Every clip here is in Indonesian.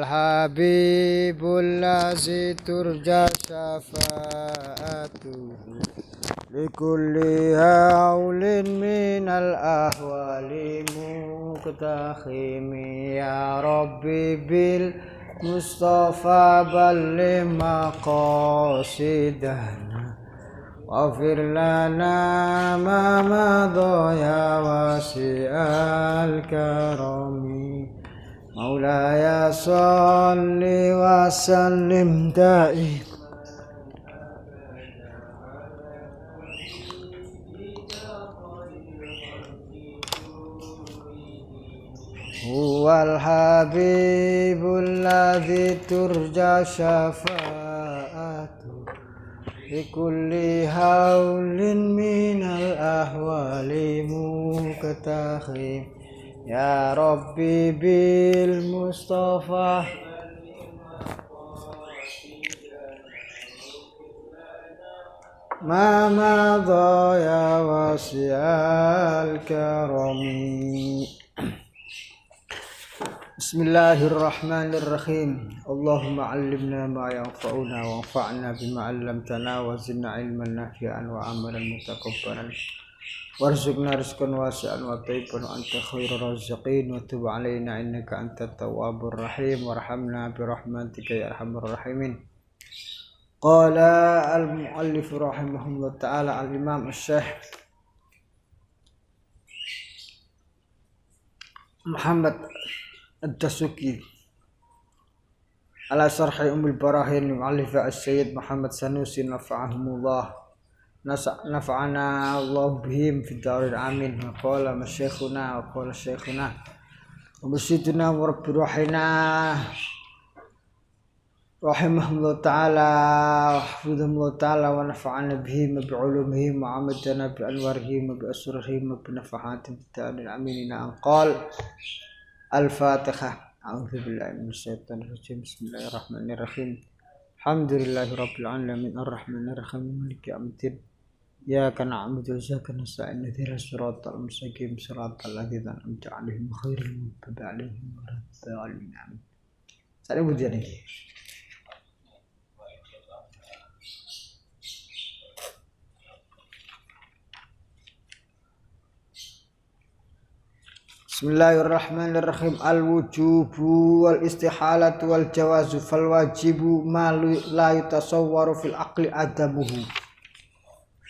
habibul ladzi turja syafa'atuhu likulli haulin minal ahwali muqtakhimi ya rabbi bil Mustafa balli maqasidana waghfir lana ma madha ya wasi'al karami Maulaya salli wa sallim da'i Huwal habibul ladzi turja syafa'atu likulli haulin minal ahwali muqtakhim Ya Rabbi bil Mustafa ma madha ya wasi'al karami Bismillahirrahmanirrahim Allahumma allimna ma yanfa'una wa anfa'na bima 'allamtana wa zidna ilman nafi'an wa amalan mutakabbaran warzuqna rizqan wasi'an wa thayyiban wa anta khairur raziqin wa tub 'alaina innaka antat tawwabur rahim warhamna bi rahmatika ya arhamar rahimin Qala al-muallif rahimahullah ta'ala al-imam asy-syekh Muhammad Ad-Dasuki ala sarhi umul barahin muallif as-sayyid Muhammad Sanusi nafa'ahumullah nafa'ana Allah bihim fid darin amin wa qala masyayikhuna wa qala syayikhuna wa musyidina wa rabbi ruhina rahimahullah ta'ala wa hafidhahullah ta'ala wa nafa'ana bihim bi ulumihim wa amadana bi anwarihim wa bi asrarihim wa bi nafahatin fid darin amin an qala Al-Fatihah. A'udzubillahi minasyaitonir rajim. Bismillahirrahmanirrahim. Alhamdulillahirabbil alamin arrahmanir rahim maliki yaumiddin. Iyyaka na'budu wa iyyaka nasta'in ihdinas siratal mustaqim siratal ladzina an'amta 'alaihim ghairil maghdubi 'alaihim waladdallin. Amin. Sare budian iki. Bismillahirrahmanirrahim al-wujubu wal istihalatu wal jawazu fal wajibu ma la yutasawwaru fil aqli adamuhu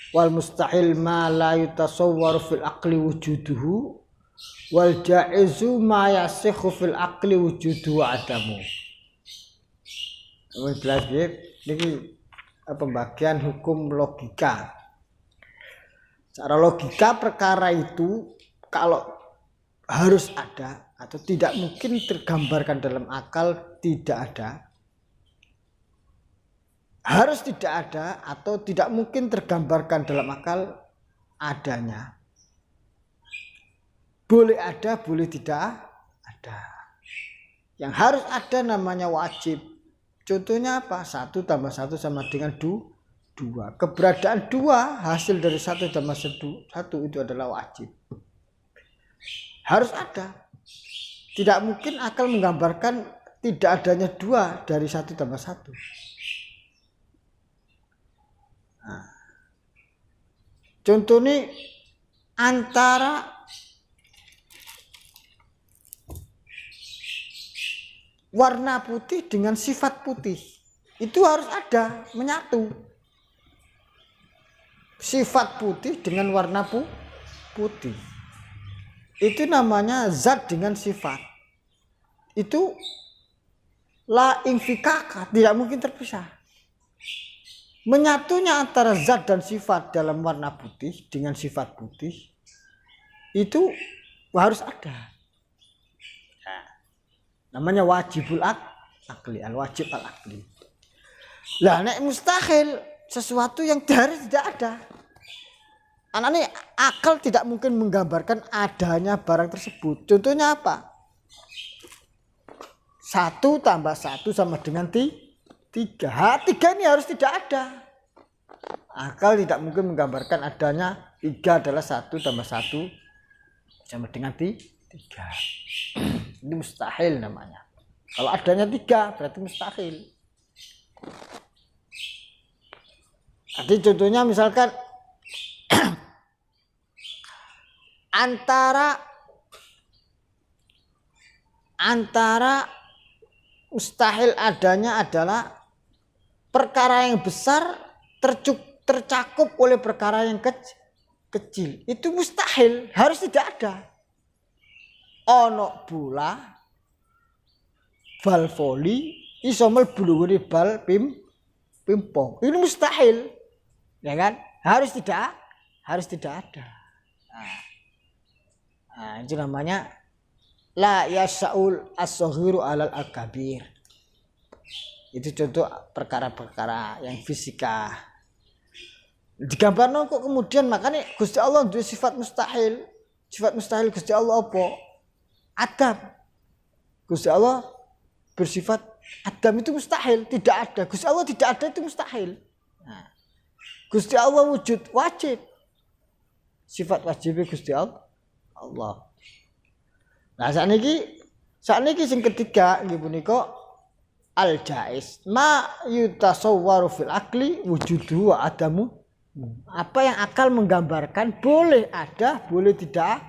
wal mustahil ma la yutasawwaru fil aqli wujuduhu wal jaizu ma yasikhu fil aqli wujuduhu adamuhu. Ini pembagian hukum logika. Secara logika perkara itu kalau harus ada atau tidak mungkin tergambarkan dalam akal tidak ada, harus tidak ada atau tidak mungkin tergambarkan dalam akal adanya, boleh ada boleh tidak ada. Yang harus ada namanya wajib. Contohnya apa? 1 tambah 1 sama dengan 2. Keberadaan 2 hasil dari 1 tambah 1 itu adalah wajib. Harus ada. Tidak mungkin akal menggambarkan tidak adanya 2 dari 1 tambah 1. Nah, contoh ini antara warna putih dengan sifat putih. Itu harus ada, menyatu. Sifat putih dengan warna putih. Itu namanya zat dengan sifat. Itu la infikaka, tidak mungkin terpisah. Menyatunya antara zat dan sifat dalam warna putih dengan sifat putih itu harus ada. Namanya wajibul akli, al-wajib al-akli. Lah nek mustahil, sesuatu yang harus tidak ada. Anak ini akal tidak mungkin menggambarkan adanya barang tersebut. Contohnya apa? 1 tambah 1 sama dengan 3. 3 ini harus tidak ada. Akal tidak mungkin menggambarkan adanya 3 adalah 1 tambah 1 sama dengan 3. Ini mustahil namanya. Kalau adanya 3 berarti mustahil. Jadi contohnya misalkan antara mustahil adanya adalah perkara yang besar tercakup oleh perkara yang kecil. Itu mustahil, harus tidak ada. Ono bola bal voli iso mlebu bal pingpong. Ini mustahil. Ya kan? Harus tidak ada. Nah, itu namanya la yasaul as-saghiru alal akabir. Itu contoh perkara-perkara yang fisika. Digambarno kok kemudian makanya Gusti Allah duwe sifat mustahil. Sifat mustahil Gusti Allah apa? Adam. Gusti Allah bersifat Adam itu mustahil, tidak ada. Gusti Allah tidak ada itu mustahil. Nah, Gusti Allah wujud wajib. Sifat wajibnya Gusti Allah. Nah, sakniki sing ketiga nggih punika al jaiz. Ma yutasawwaru fil akli wujudu wa adamu. Apa yang akal menggambarkan boleh ada, boleh tidak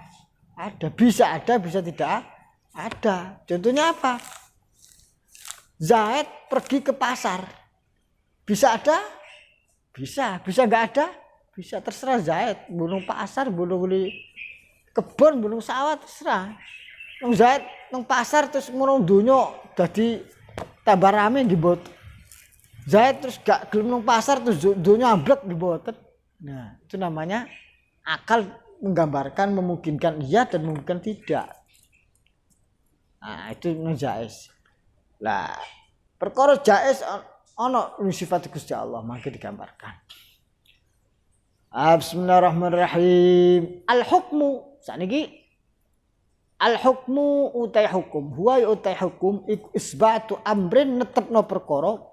ada, bisa tidak ada. Contohnya apa? Zaid pergi ke pasar. Bisa ada? Bisa enggak ada? Bisa, terserah Zaid. Bunuh pasar, bunuh beli kebun, bunuh sawah, terserah. Nang Zaid nang pasar terus ngono donya dadi tambah rame dibot. Zaid terus gak gelem nang pasar terus donya amblek diboten. Nah, itu namanya akal menggambarkan memungkinkan iya dan memungkinkan tidak. Nah, itu jaiz. Lah, perkara jaiz ana sifat Gusti Allah mangke digambarkan. Bismillahirrahmanirrahim. Al-hukmu sakniki al-hukmu utai hukum. Huwa utai hukum isbatu amrin netepno perkara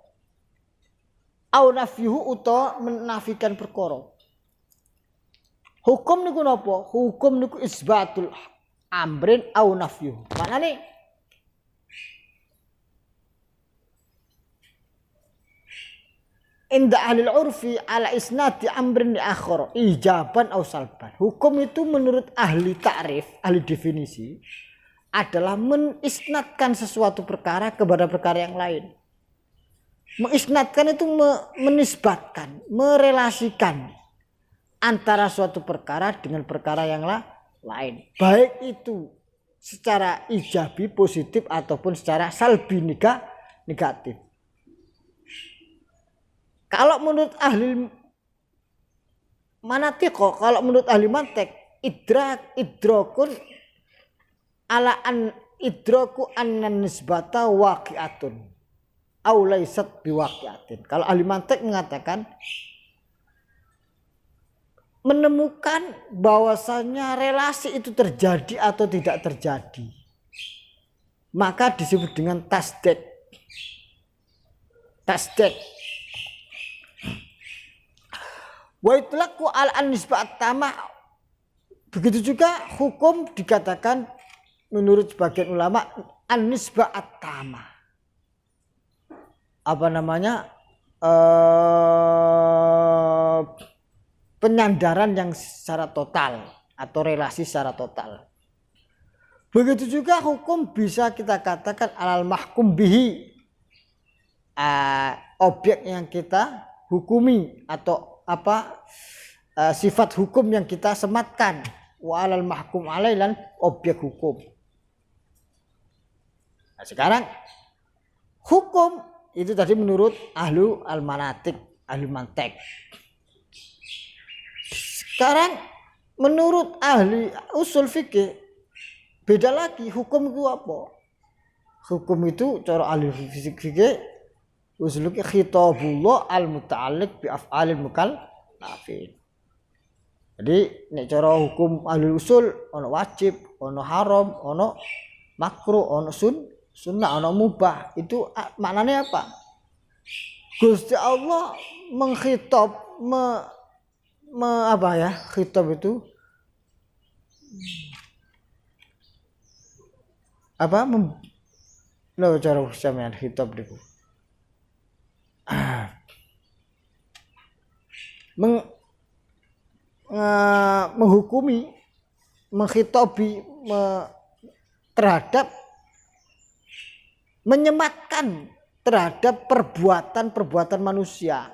au nafyuhu uta menafikan perkara. Hukum niku napa? Hukum niku isbatul amrin au nafyuhu. Maknane inda ahlil urfi ala isnati amrin li akhar ijaban au salban. Hukum itu menurut ahli ta'rif, ahli definisi adalah menisnatkan sesuatu perkara kepada perkara yang lain. Mengisnatkan itu menisbatkan, merelasikan antara suatu perkara dengan perkara yang lain. Baik itu secara ijabi positif ataupun secara salbi negatif. Kalau menurut ahli manatiq, kalau menurut ahli mantiq, idrakun ala an idraku annan nisbata waqi'atun au laysat biwaqi'atin. Kalau ahli mantiq mengatakan menemukan bahwasanya relasi itu terjadi atau tidak terjadi, maka disebut dengan tasdid. Wa itlaqu al-nisbah at-tamah. Begitu juga hukum dikatakan menurut sebagian ulama an-nisbah at-tamah. Apa namanya? Penyandaran yang secara total atau relasi secara total. Begitu juga hukum bisa kita katakan alal mahkum bihi, objek yang kita hukumi atau sifat hukum yang kita sematkan, wa alal mahkum alaih dan objek hukum. Nah, sekarang hukum itu tadi menurut ahlu al-manatik, ahli mantek. Sekarang menurut ahli usul fikih beda lagi. Hukum itu apa? Hukum itu cara ahli fikih usul fikih khitabullah al-muta'alliq bi af'alil mukallafin. Jadi nek cara hukum ahli usul ono wajib, ono haram, ono makruh, ono sunnah, ono mubah. Itu maknanya apa? Gusti Allah mengkhitab khitab itu Lho cara sampean khitab niku. Menghukumi, menghitobi terhadap menyematkan terhadap perbuatan-perbuatan manusia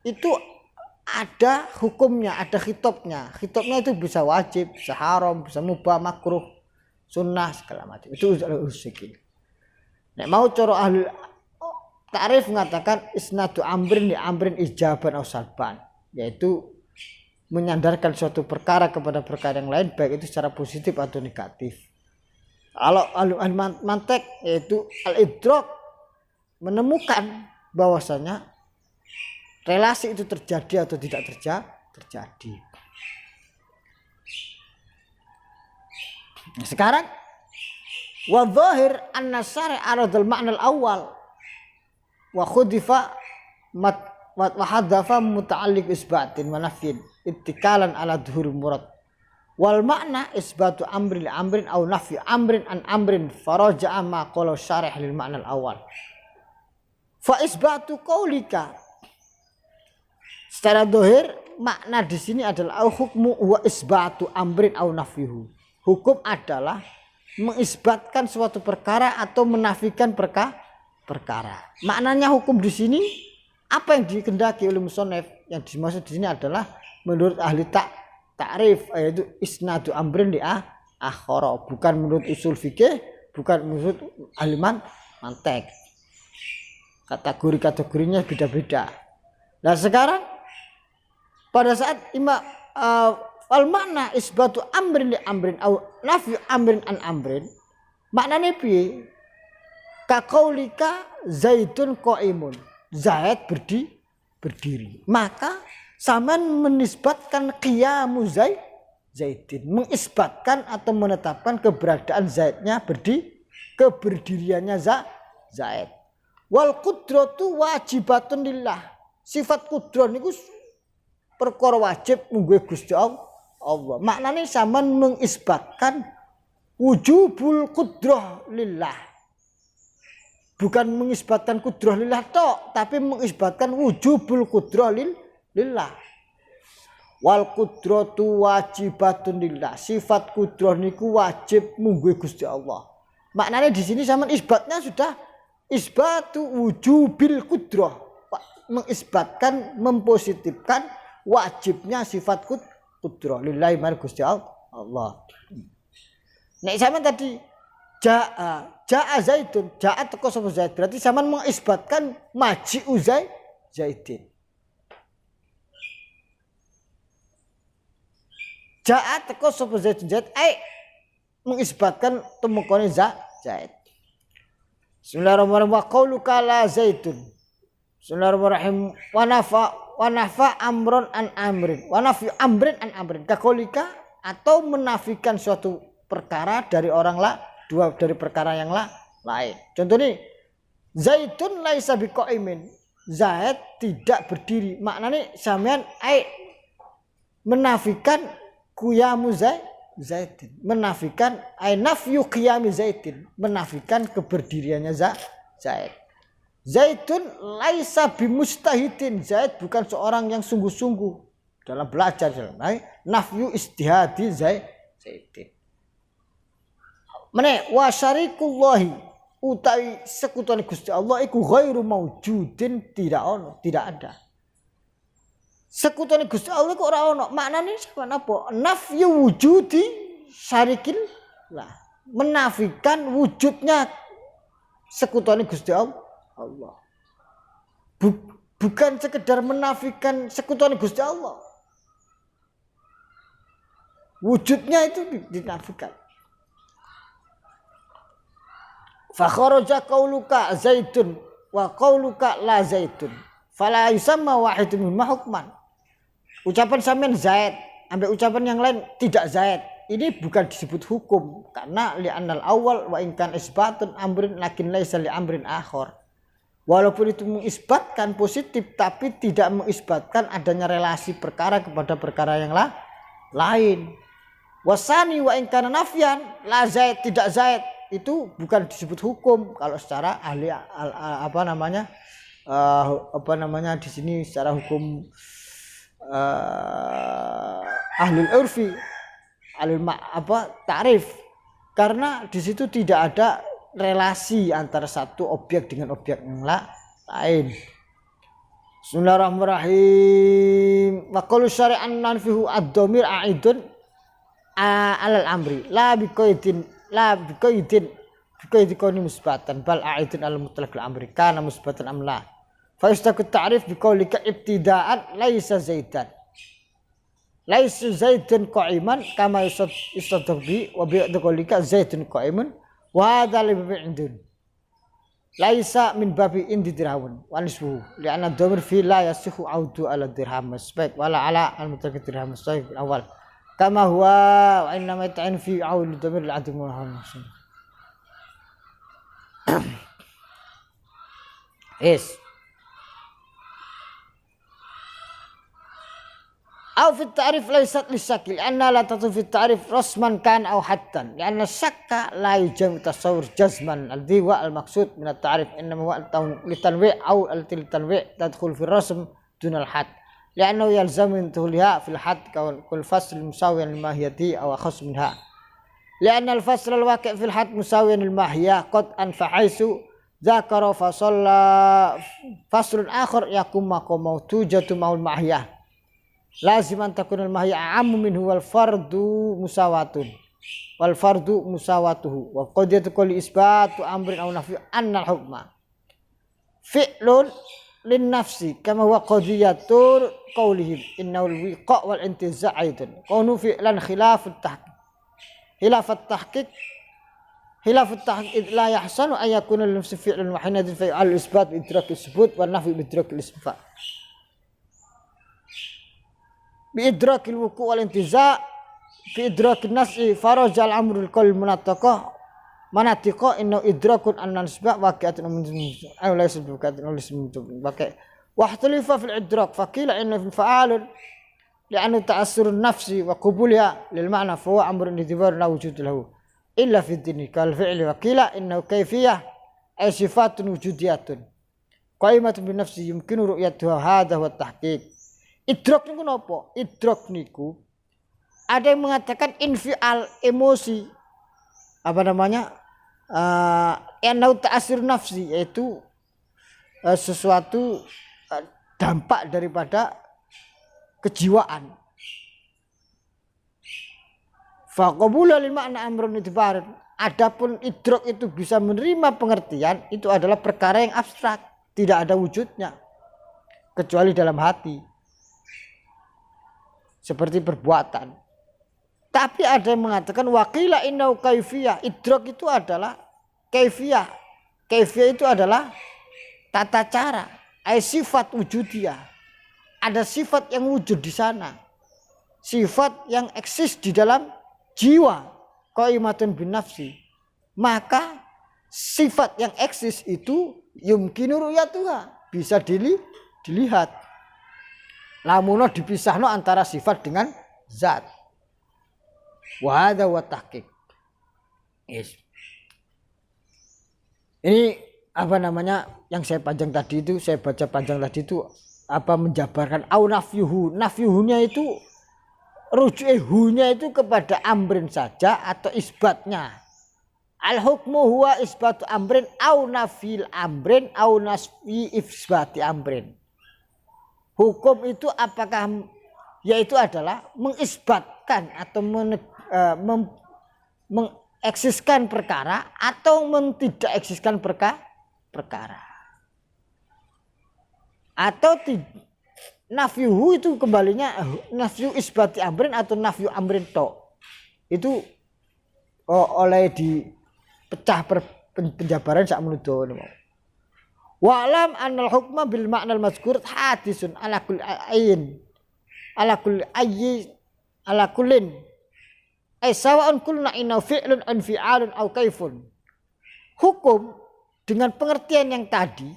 itu ada hukumnya, ada khitobnya. Khitobnya itu bisa wajib, bisa haram, bisa mubah, makruh, sunnah, segala macam. Itu usul. Nek mau cara ahli ta'rif mengatakan isnadu amrin li amrin ijaban aw salban, yaitu menyandarkan suatu perkara kepada perkara yang lain baik itu secara positif atau negatif. Kalau ahli mantek yaitu al-idrak, menemukan bahwasanya relasi itu terjadi atau tidak terjadi. Nah, sekarang wa dhahir anna syari' aradul ma'na al-awwal wa khudifa wa hadhafa muta'alliq isbatin wa nafyin ittikalan ala dhuhur murad wal makna isbatu amrin li amrin aw nafyu amrin an amrin faraja'a ma qala syarih lil makna al-awwal fa isbatu qaulika. Secara dhahir makna di sini adalah hukmu wa isbatu amrin aw nafyuhu. Hukum adalah mengisbatkan suatu perkara atau menafikan perkara. Maknanya hukum di sini apa yang dikehendaki oleh musannaf yang dimaksud di sini adalah menurut ahli ta'rif yaitu isnadu amrin li akhara, bukan menurut usul fikih, bukan menurut ahli mantek. Kategorinya beda-beda. Nah sekarang pada saat al makna isbatu amrin li amrin au nafyu amrin an amrin, maknanya piye? Ka qaulika zaitun qaimun, Zaid berdiri. Maka sampean menisbatkan qiyamu Zaidin, mengisbatkan atau menetapkan keberadaan Zaidnya keberdiriannya Zaid. Wal qudratu wajibatun lillah. Sifat qudrah niku perkara wajib mungguh Gusti Allah. Maknanya sampean mengisbatkan wujubul qudrah lillah. Bukan mengisbatkan qudrah lillah tok, tapi mengisbatkan wujubul qudrah lillah. Wal qudratu wajibatun lillah. Sifat qudrah niku wajib mungguh Gusti Allah. Maknanya di sini sampean isbatnya sudah isbatu wujubil qudrah. Mengisbatkan, mempositifkan wajibnya sifat qudrah lillahi mar Gusti Allah. Nek sampean tadi jaa zaitun, jaa teko sapa Zaid, berarti sampean mengisbatkan maji'u Zaidin. Jaa teko sapa Zaid mengisbatkan temukane Zaid. Bismillahirrahmanirrahim. Wa qauluka la zaitun. Bismillahirrahmanirrahim. Wa nafa amron an amrin. Wa nafi amrin an amrin. Kakolika atau menafikan suatu perkara dari dari perkara yang lain. Contohnya Zaitun laisa biqaimin. Zaid tidak berdiri. Maknanya sampean menafikan qiyamu Zaidin. Menafikan nafyu qiyami Zaidin. Menafikan keberdiriannya Zaid. Zaidun laisa bimustahidin. Zaid bukan seorang yang sungguh-sungguh dalam belajar. Nafyu istihadi Zaidin. Mene wa syarikullahi utawi sekutuane Gusti Allah iku ghairu maujudin, tidak ada. Sekutuane Gusti Allah iku ora ono. Maknane apa? Nafyu wujudi syarikin lah. Menafikan wujudnya sekutuane Gusti Allah. Bukan sekedar menafikan sekutuan Gusti Allah. Wujudnya itu dinafikan. Fa kharaja qauluka zaitun wa qauluka la zaitun. Fala yusamma wahidun mimma hukman. Ucapan sampean Zaid, ambil ucapan yang lain tidak Zaid. Ini bukan disebut hukum karena li'annal awal wa in kan isbatun amrin lakin laisa li amrin akhar. Walaupun itu mengisbatkan positif tapi tidak mengisbatkan adanya relasi perkara kepada perkara yang lain. Wasani wa in kana nafyan la Zaid, tidak Zaid. itu bukan disebut hukum kalau secara ahli di sini secara hukum ahli urfi ta'rif, karena di situ tidak ada relasi antara satu objek dengan objek yang lain. Bismillahirrahmanirrahim. Wa qalu syari'an nanfihu ad-dhamir a'idun alal amri la biqaidin koni musbatan bal a'idun al mutlaq al amri kana musbatan am la fa yastaqu ta'rif biqaulika ibtida'an laisa zaidan qa'iman kama yustadbi wa biqaulika zaidun qa'imun wa hadha li bi'indun laisa min babi indi dirhamun wa nisbuhu li'anna dhamir fi la yasihu audu ala dirham masbaq wala ala al mutlaq dirham masbaq awal kama huwa wa inna ma ta'in fi aul dhamir al-adim wa hasan. Aw fi at-ta'rif laysat lisakil anna la tatu fi at-ta'rif rasman kan aw hattan lianna syakka la yujam tasawwur jazman alladhi wa al-maqsud min at-ta'rif innama huwa litanwi' aw al-tanwi' tadkhul fi rasm dun al-hadd liannahu yalzamu intuliha fil hadd kul fasl musawiyan lil mahiyati aw akhas minha lianna al-fasl al-waqi' fil hadd musawiyan lil mahiyah qad anfa'aisu dzakara fa salla faslun akhar yakum maqamu tujatu ma'ul mahiyah lazim an takunal mahiyah ammu minhu wal fardu musawatuhu wa qadiyatu kulli isbatu amrin aw nafyi anna al hukma fi'lun lin nafsi kama huwa qadiyatur qawlihim innahu al wiqa wal intiza' aidan kunu fi'lan khilaf at tahqiq la yahsanu an yakuna lil nafsi fi'lun wa hinadin fa al isbat bi idrak al subut wa nafyi bi idrak al isfa بإدراك الوقوع والانتزاع بإدراك النسع فرج الأمر الكل مناطق إنه إدراك أن نسبة واقعة أو ليس بواقعة أو ليس بواقعة واختلف في الإدراك فقيل إنه فعال لأنه تأثر النفس وقبولها للمعنى فهو أمر اعتبار لا وجود له إلا في الدين كالفعل وقيل إنه كيفية أي صفات وجودية قائمة بنفسه يمكن رؤيتها هذا هو التحقيق. Idrok niku napa? Idrok niku ada yang mengatakan infial emosi enau ta'asir nafsi, yaitu sesuatu dampak daripada kejiwaan. Fa qabula lil ma'na amrun itibar. Adapun idrok itu bisa menerima pengertian, itu adalah perkara yang abstrak, tidak ada wujudnya kecuali dalam hati. Seperti perbuatan. Tapi ada yang mengatakan waqila innau kaifiyah. Idrok itu adalah kaifiyah. Kaifiyah itu adalah tata cara, sifat wujudiyah. Ada sifat yang wujud di sana. Sifat yang eksis di dalam jiwa. Qaimatun bin nafsi. Maka sifat yang eksis itu yumkinu ru'yatuha, bisa dilihat. Lamuno dipisahno antara sifat dengan zat. Wa hadza wa tahqiq. Yes. Ini yang saya baca panjang tadi itu menjabarkan au nafyuhu. Nafyuhunya itu ruju'uhunya itu kepada amrin saja atau isbatnya. Al hukmu huwa isbatu amrin au nafil amrin au nasfi isbati amrin. Hukum itu apakah yaitu adalah mengisbatkan atau mengeksiskan perkara atau tidak eksiskan perkara. Atau nafyuhu itu kembalinya nafyu isbati amrin atau nafyu amrin to. Itu oleh dipecah penjabaran sak menudo niku. Wa'lam annal hukma bil ma'nal mazkur hadisun ala kulli kullin ay sawa'un kulna inna fi'lun an fi'alun aw kaifun. Hukum dengan pengertian yang tadi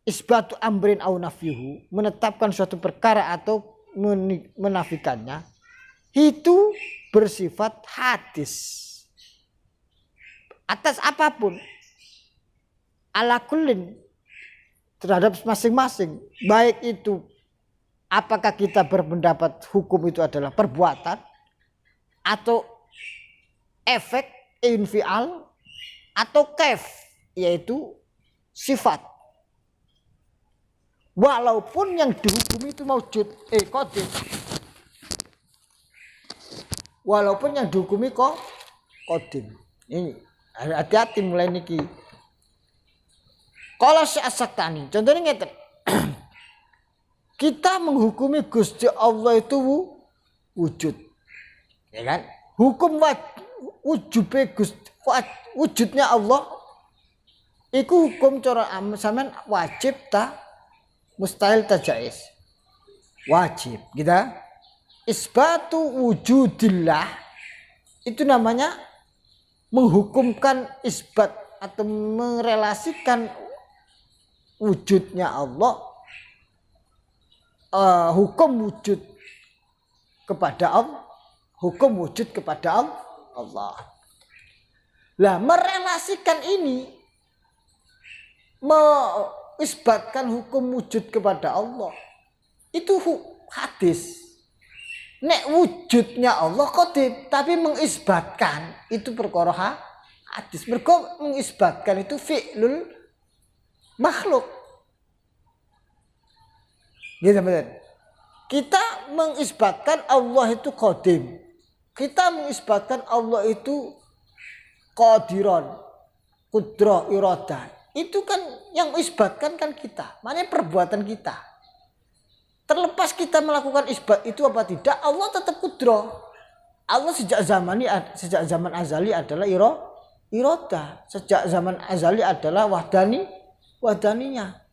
isbatu amrin aw nafyuhu, menetapkan suatu perkara atau menafikannya, itu bersifat hadis atas apapun, ala kullin, terhadap masing-masing, baik itu apakah kita berpendapat hukum itu adalah perbuatan atau efek infial atau kaif, yaitu sifat. Walaupun yang dihukumi itu maujud, qadim. Walaupun yang dihukumi kok qadim. Ini hati-hati mulai niki. Kalau Asy-Syaktani, contohnya ngeten. Kita menghukumi Gusti Allah itu wujud. Ya kan? Hukum wujudnya Allah iku hukum cara sampean wajib ta mustahil ta jaiz. Wajib, kita isbatu wujudillah itu namanya menghukumkan isbat atau merelasikan wujudnya Allah, hukum wujud kepada Allah, hukum wujud kepada Allah. Lah merelasikan ini, mengisbatkan hukum wujud kepada Allah, itu hadis. Nek wujudnya Allah qadim, tapi mengisbatkan itu perkara hadis. Mergo mengisbatkan itu fi'lul makhluk. Gitu betul. Kita mengisbatkan Allah itu qadim. Kita mengisbatkan Allah itu qadiron, qudrah, iradah. Itu kan yang mengisbatkan kan kita. Maknanya perbuatan kita. Terlepas kita melakukan isbat itu apa tidak, Allah tetap qudrah. Allah sejak zaman azali adalah iradah. Sejak zaman azali adalah wahdaninya.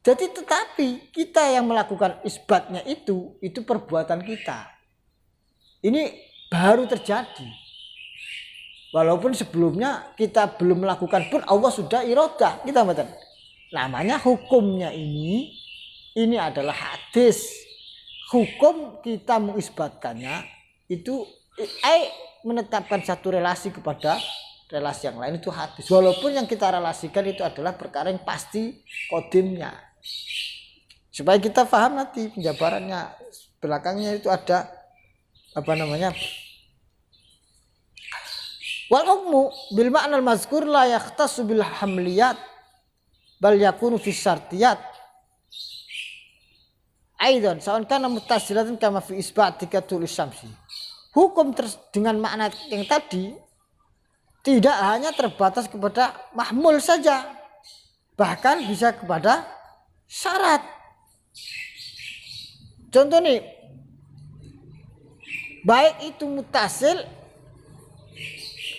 Jadi tetapi kita yang melakukan isbatnya itu perbuatan kita. Ini baru terjadi. Walaupun sebelumnya kita belum melakukan pun Allah sudah iradah. Kita betul. Namanya hukumnya ini adalah hadis. Hukum kita mengisbatkannya itu menetapkan satu relasi kepada relasi yang lain itu hadis. Walaupun yang kita relasikan itu adalah perkara yang pasti qadimnya. Supaya kita paham nanti penjabarannya belakangnya itu ada apa namanya? Wal hukmu bil ma'na al mazkur la yahtassu bil hamliyat bal yakunu fi syartiyat. Aidan sawan kana muttasilatan kama fi isbatika tulis syamsi. Hukum dengan makna yang tadi tidak hanya terbatas kepada mahmul saja, bahkan bisa kepada syarat. Contoh nih, baik itu muttasil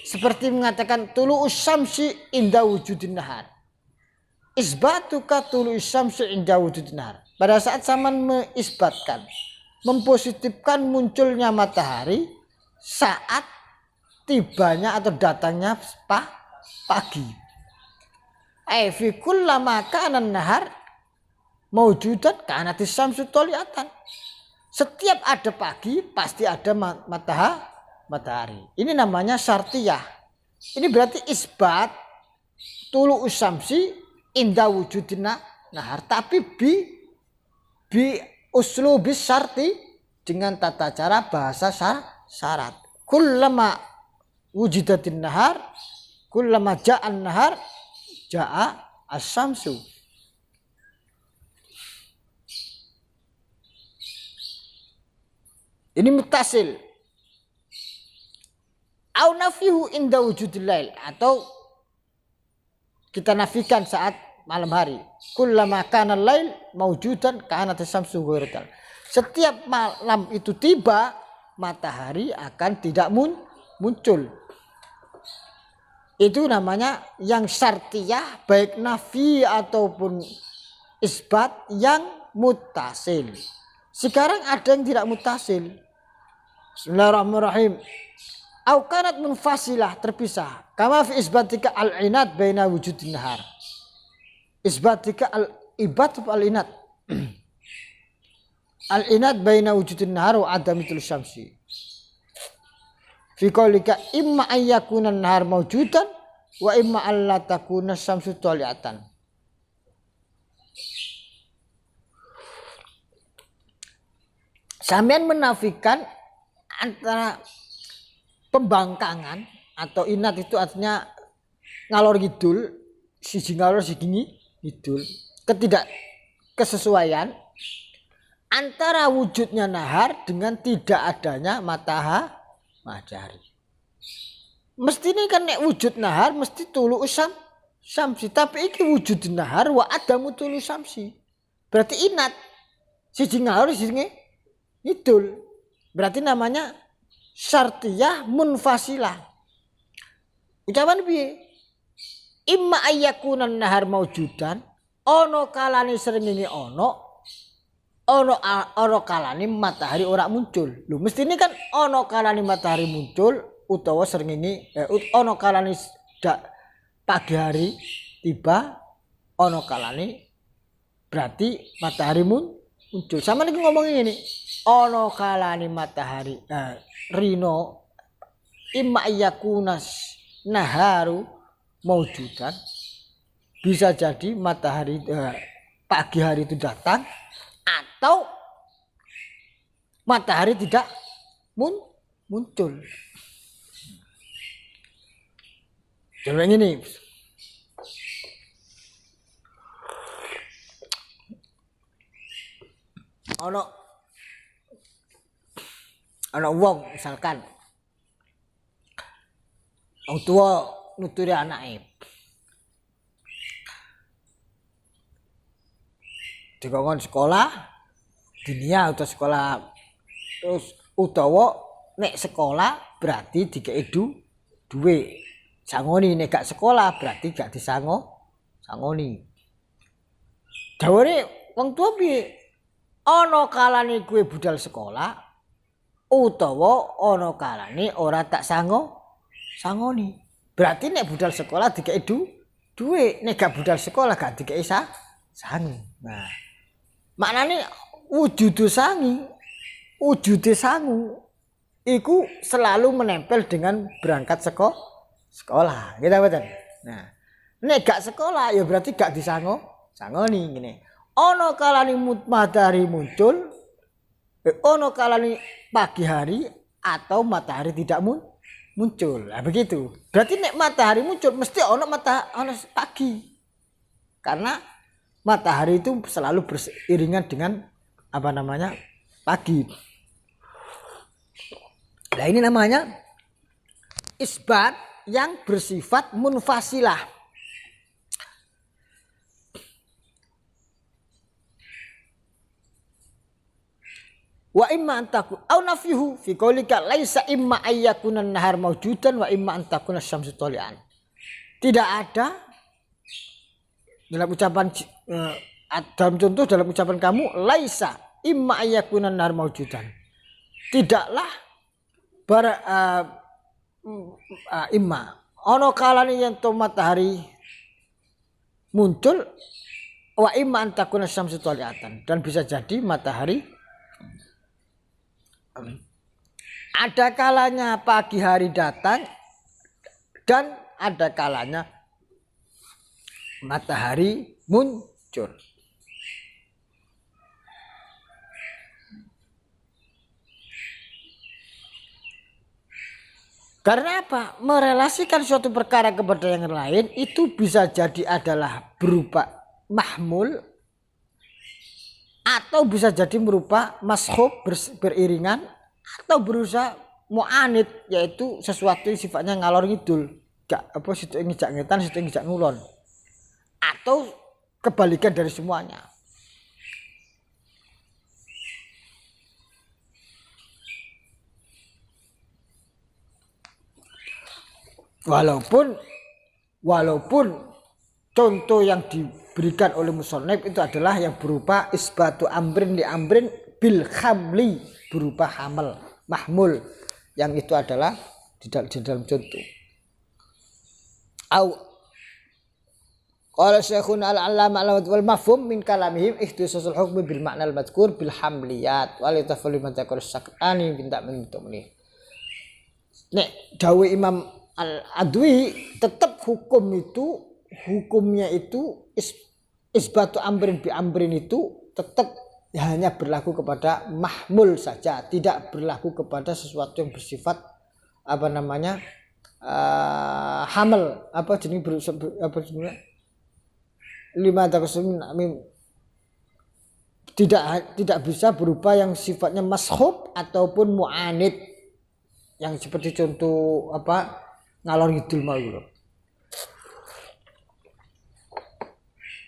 seperti mengatakan tulu syamsi inda wujudin nahar. Isbatuka tulu syamsi inda wujudin nahar. Pada saat zaman mengisbatkan, mempositifkan munculnya matahari saat tibanya atau datangnya pagi. Fi kullama kana an-nahar mawjudan kanatis syamsu toliatan. Setiap ada pagi pasti ada matahari. Ini namanya syartiyah. Ini berarti isbat tulu syamsi inda wujudin nahar, tapi bi uslubis syarti dengan tata cara bahasa syarat. Kullama wujidatin nahar, kullama ja'an nahar, ja'a as-syamsu. Ini muttasil. Au nafihu inda wujudil lail, atau kita nafikan saat malam hari. Kullama kana lail mawjudan kanat as-syamsu ghairal. Setiap malam itu tiba, matahari akan tidak muncul. Itu namanya yang syartiyah, baik nafi ataupun isbat yang muttasil. Sekarang ada yang tidak muttasil. Bismillahirrahmanirrahim. Au kanat munfasilah, terpisah. Kama fi isbatika al-inat baina wujudin nahar. Isbatika al-ibad al-inat. Al-inat baina wujudin nahar wa adamitul syamsi. Fi qaulika imma an yakuna an-nahar mawjudan wa imma alla takuna syamsu toliatan. Sampean menafikan antara pembangkangan atau inat itu artinya ngalor ngidul, siji ngalor siji ngidul, ketidak kesesuaian antara wujudnya nahar dengan tidak adanya matahari. Mesti ini kan nek wujud nahar mesti tulu samsi, tapi iki wujud nahar wa adamu tulu samsi. Berarti inat siji ngalor siji ngidul. Berarti namanya syartiyah munfasilah. Ucapan piye? Imma ayyakunan nahar maujudan, ono kalane srengenge ono kalane matahari ora muncul. Lho mesti ini kan ono kalane matahari muncul utawa srengenge ono kalane pagi hari tiba, ono kalane berarti matahari muncul. Sama niki ngomong ini, ono kalane matahari rino imma yakunas naharu maujudan, bisa jadi matahari pagi hari itu datang atau matahari tidak muncul. Coba ini. Ono wong misalkan wong tua nuturi anake. Dikongkon sekolah dunia atau sekolah terus utawa nek sekolah berarti dikei duwe. Sangoni nek gak sekolah berarti gak disangoni. Dawane wong tua piye? Ana kalane kowe budal sekolah utawa ana kalane ora tak sangoni. Berarti nek budal sekolah dikei duwe, nek gak budal sekolah gak dikei sangi. Nah, maknane wujude sangu iku selalu menempel dengan berangkat sekolah. Gitu betul. Nah, nek gak sekolah ya berarti gak disangoni ngene. Ana kalane matahari muncul, ana kalane pagi hari atau matahari tidak muncul. Nah, begitu. Berarti nek matahari muncul mesti ana pagi. Karena matahari itu selalu beriringan dengan pagi. Nah, ini namanya isbat yang bersifat munfasilah. Wa imma antaku au nafihu fi qaulika laisa imma ayyakunan nahar maujudan wa imma antakuna syamsu tolian. Tidak ada dalam ucapan dalam contoh dalam ucapan kamu laisa imma ayyakunan nahar maujudan. Tidaklah imma ono kalane yen to matahari muncul wa imma antakuna syamsu toliatan, dan bisa jadi matahari ada kalanya pagi hari datang dan ada kalanya matahari muncul. Karena apa? Merelasikan suatu perkara kepada yang lain itu bisa jadi adalah berupa mahmul atau bisa jadi berupa mashub beriringan atau berusaha mu'anid, yaitu sesuatu yang sifatnya ngalor ngidul, situ ngijak ngetan situ ngijak ngulon, atau kebalikan dari semuanya. Walaupun contoh yang diberikan oleh musannif itu adalah yang berupa isbatu amrin li amrin bil hamli, berupa hamal mahmul, yang itu adalah di dalam contoh. Au qala syekhuna al-allama wal mafhum min kalamihim ikhtisasul hukmi bil ma'na al-madhkur bil hamliyat wal tafali man takur sakani bin ta'min tumni. Nek dawuh Imam al-adwi tetap hukumnya itu isbatu amrin bi amrin itu tetap hanya berlaku kepada mahmul saja, tidak berlaku kepada sesuatu yang bersifat hamil lima tidak bisa berupa yang sifatnya mashub ataupun mu'anid, yang seperti contoh ngalor ngidul mau.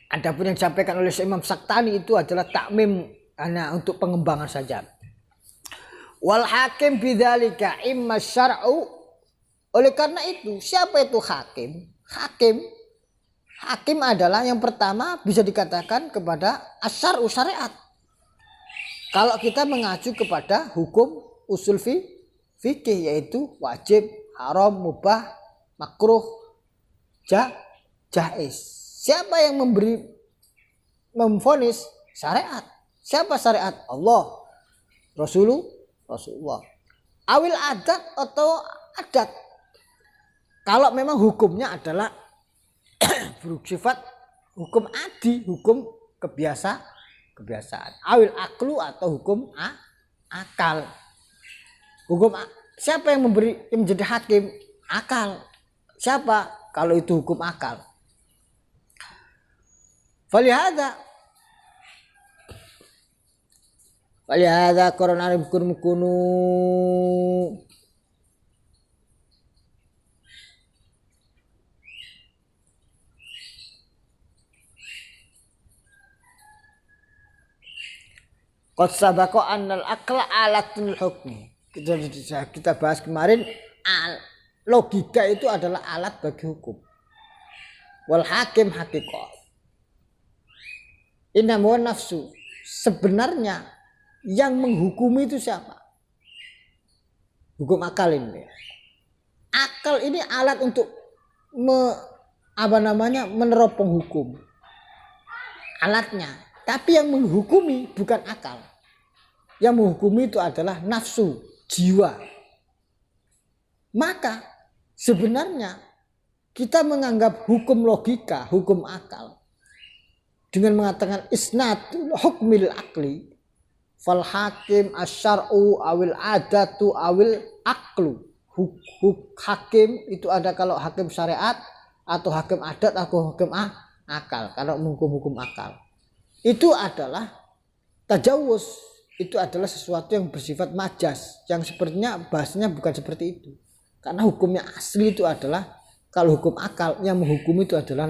Adapun yang disampaikan oleh Imam Saktani itu adalah takmim, hanya untuk pengembangan saja. Wal hakim bidzalika imma syar'u. Oleh karena itu, siapa itu hakim? Hakim adalah yang pertama bisa dikatakan kepada asyar'u, syariat. Kalau kita mengacu kepada hukum usul fikih, yaitu wajib, haram, mubah, makruh, jaiz. Siapa yang memvonis? Syariat. Siapa syariat? Allah, Rasulullah. Awil adat atau adat. Kalau memang hukumnya adalah bersifat hukum adi, hukum kebiasaan. Awil aklu atau hukum akal. Siapa yang menjadi hakim? Akal. Siapa? Kalau itu hukum akal. Falihada Qur'an mukunu qad sabaqa annal aqla alatul hukmi. Kita bahas kemarin, logika itu adalah alat bagi hukum. Wal hakim haqiqah. Innamu nafsu. Sebenarnya yang menghukumi itu siapa? Hukum akal ini. Akal ini alat untuk meneropong hukum. Alatnya. Tapi yang menghukumi bukan akal. Yang menghukumi itu adalah nafsu, jiwa. Maka sebenarnya kita menganggap hukum logika, hukum akal, dengan mengatakan isnatul hukmil akli, fal hakim asyar'u awil adatu awil aklu. Hakim itu ada kalau hakim syariat atau hakim adat atau hakim akal. Kalau menghukum akal, itu adalah tajawuz, itu adalah sesuatu yang bersifat majas, yang sepertinya bahasanya bukan seperti itu. Karena hukumnya asli itu adalah, kalau hukum akal yang menghukum itu adalah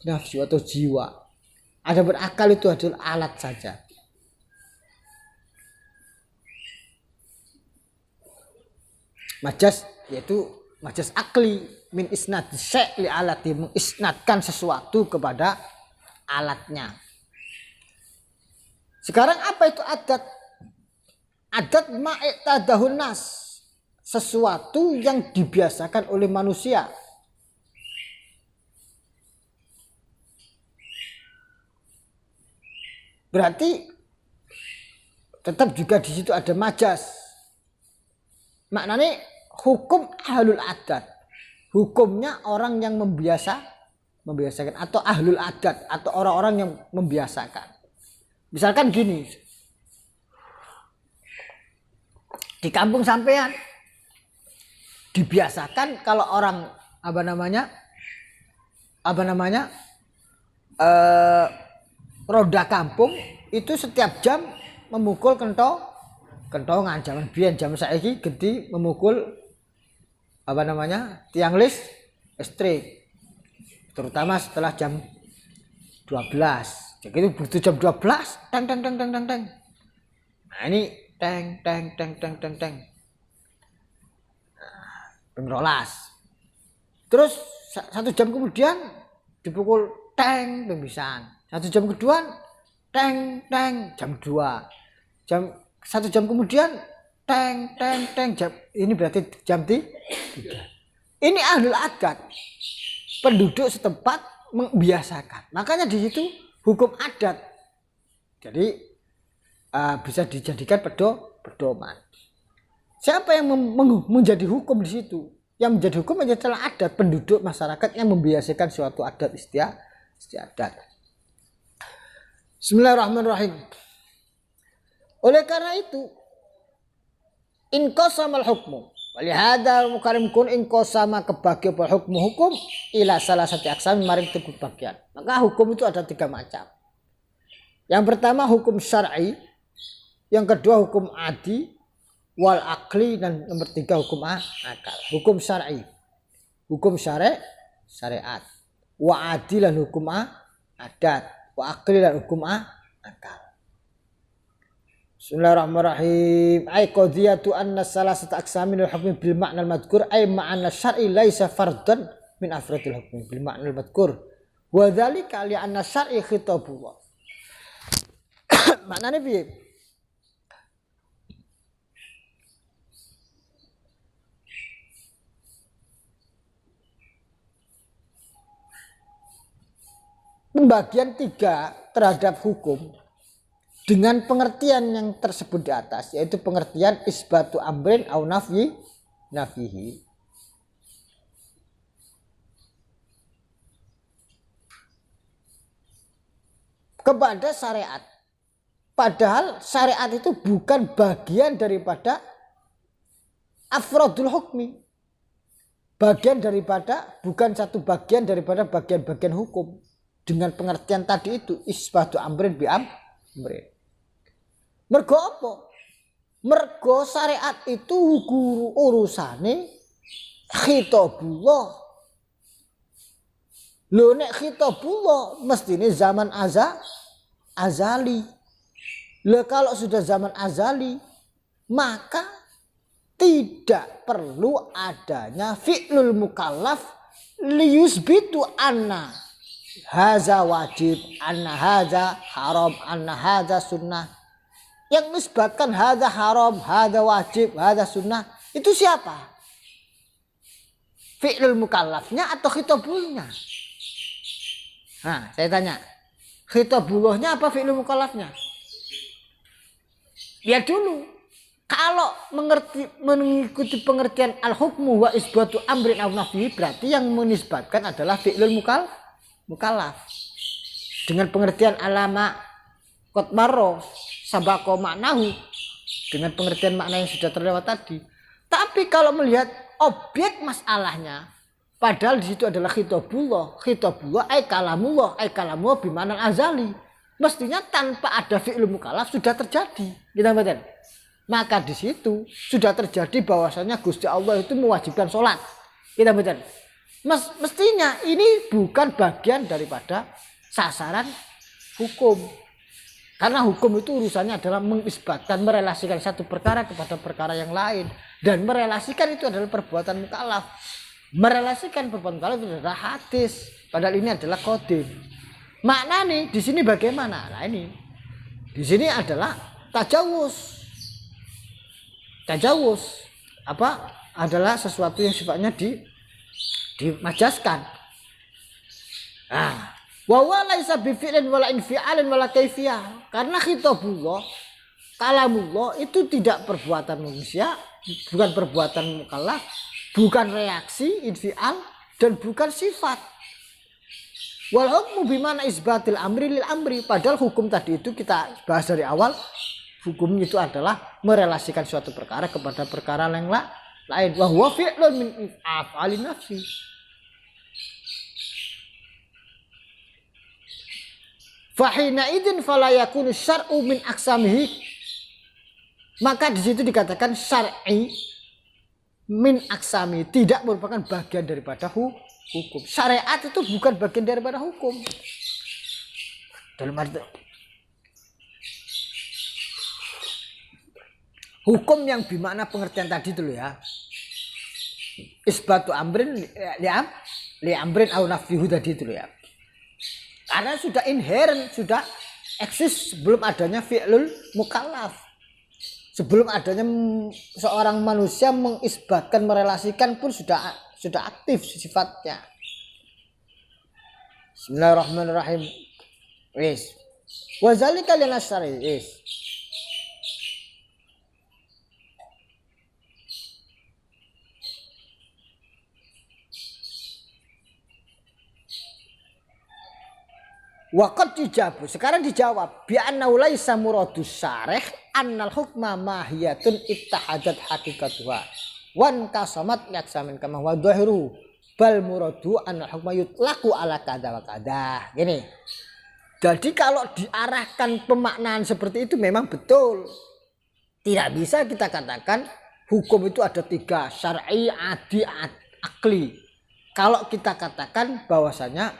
nafsu atau jiwa. Ada berakal itu adalah alat saja. Majas yaitu majas akli min isnad syai' li alati, mengisnadkan sesuatu kepada alatnya. Sekarang apa itu adat? Adat ma'iqtadahun nas, sesuatu yang dibiasakan oleh manusia. Berarti tetap juga di situ ada majas. Maknanya hukum ahlul adat, hukumnya orang yang membiasakan atau ahlul adat atau orang-orang yang membiasakan. Misalkan gini, di kampung sampean dibiasakan kalau orang roda kampung itu setiap jam memukul kentongan. Zaman biyen, zaman saiki gede memukul tiang listrik, terutama setelah jam 12. Jadi itu butuh jam 12, teng. Nah ini teng. Pengrolas. Terus 1 jam kemudian dipukul teng pembisan. 1 jam kedua teng jam 2. 1 jam kemudian teng jam, ini berarti jam 3. Ini ahlul adat. Penduduk setempat membiasakan. Makanya di situ hukum adat. Jadi bisa dijadikan pedoman. Siapa yang menjadi hukum di situ? Yang menjadi hukum adalah adat penduduk masyarakat yang membiasakan suatu adat istiadat. Bismillahirrahmanirrahim. Oleh karena itu, inqasamal hukmu. Walihada mukarim kun inqasama kebagi hukmu hukum ila salah satu aksam maring tiga bagian. Maka hukum itu ada 3 macam. Yang pertama hukum syar'i, yang kedua hukum adi, wal akli, dan nomor 3 hukum akal. Hukum syar'i, hukum syariat, wa adi dan hukum adat, wa akli dan hukum akal. Bismillahirrahmanirrahim. Ay qadiyatu anna salasata aqsamin al-hukmi bil ma'na al-madhkur ay ma'na syar'i laisa fardan min afradil hukmi bil ma'na al-madhkur. Wa dzalika li anna syar'i khitabullah. Maknane piye? Pembagian 3 terhadap hukum dengan pengertian yang tersebut di atas, yaitu pengertian isbatu amrin au nafihi. Kepada syariat. Padahal syariat itu bukan bagian daripada afrodul hukmi. Bukan satu bagian daripada bagian-bagian hukum. Dengan pengertian tadi itu isbatu amrin bi amrin. Mergo apa? Mergo syariat itu urusane khitabullah. Lho nek khitabullah mestine zaman azali. Lho kalau sudah zaman azali maka tidak perlu adanya fi'lul mukallaf liyusbitu anna haza wajib, anna haza haram, anna haza sunnah. Yang nisbatkan hadza haram, hadza wajib, hadza sunnah itu siapa? Fi'lul mukallafnya atau khitabulnya? Nah, saya tanya. Khitabullahnya apa fi'lul mukallafnya? Lihat dulu. Kalau mengikuti pengertian al-hukmu wa isbatu amrin aw nafyi, berarti yang menisbatkan adalah fi'lul mukallaf. Dengan pengertian alama qad marra sabako maknahu, dengan pengertian makna yang sudah terlewat tadi. Tapi kalau melihat objek masalahnya, padahal di situ adalah khitabullah ay kalamullah bimana azali. Mestinya tanpa ada fi'il mukallaf sudah terjadi. Kita baca. Maka di situ sudah terjadi bahwasanya Gusti Allah itu mewajibkan sholat. Kita baca. Mestinya ini bukan bagian daripada sasaran hukum. Karena hukum itu urusannya adalah mengisbatkan, merelasikan satu perkara kepada perkara yang lain. Dan merelasikan itu adalah perbuatan mukallaf. Merelasikan perbuatan mukallaf itu adalah hadis. Padahal ini adalah qadim. Makna nih di sini bagaimana? Nah ini. Di sini adalah tajawuz. Tajawuz. Apa? Adalah sesuatu yang sifatnya dimajaskan. Nah. Wa laisa bi fi'lin wala infi'alin wala kaifiyah. Karena khitabullah, kalamullah itu tidak perbuatan manusia, bukan perbuatan mukallaf, bukan reaksi infi'al dan bukan sifat. Wal hukmu bimana isbatil amri lil amri. Padahal hukum tadi itu kita bahas dari awal, hukum itu adalah merelasikan suatu perkara kepada perkara yang lain. Wa huwa fi'lun min af'alin nafsi. Fahina idzin fala yakunu syar'u min aqsamihi. Maka di situ dikatakan syar'i min aqsami, tidak merupakan bagian daripada hukum. Syariat itu bukan bagian daripada hukum. Dalam arti hukum yang bermakna pengertian tadi dulu ya. Isbatu amrin li amrin au nafyuhu tadi dulu ya. Karena sudah inherent, sudah eksis sebelum adanya fi'lul mukallaf. Sebelum adanya seorang manusia mengisbatkan, merelasikan pun sudah aktif sifatnya. Bismillahirrahmanirrahim. Wis. Wa zalika lil asyari. Wis. Waqad dijabu. Sekarang dijawab bi anna laisa muradus syarih annal hukma mahiyatun ittahadat haqiqatuha wan kasamat yaksamin kama wa dhahiru bal muradu annal hukma yutlaqu ala kadza wa kadza. Gini. Jadi kalau diarahkan pemaknaan seperti itu memang betul. Tidak bisa kita katakan hukum itu ada 3, syar'i, adi, akli. Kalau kita katakan bahwasanya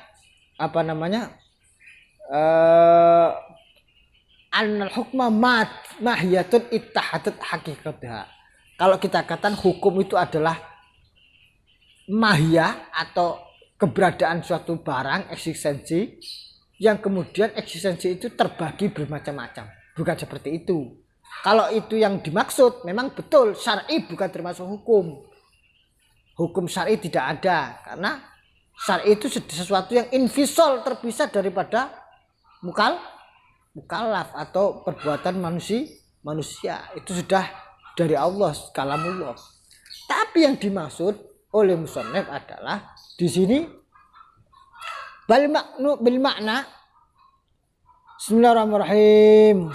apa namanya? Annal hukma mahiyatun ittahadat haqiqatha. Kalau kita katakan hukum itu adalah mahiyah atau keberadaan suatu barang eksistensi yang kemudian eksistensi itu terbagi bermacam-macam. Bukan seperti itu. Kalau itu yang dimaksud memang betul syar'i bukan termasuk hukum. Hukum syar'i tidak ada karena syar'i itu sesuatu yang infisol terpisah daripada mukallaf atau perbuatan manusia itu sudah dari Allah, kalamullah. Tapi yang dimaksud oleh musannif adalah di sini bil makna Bismillahirrahmanirrahim.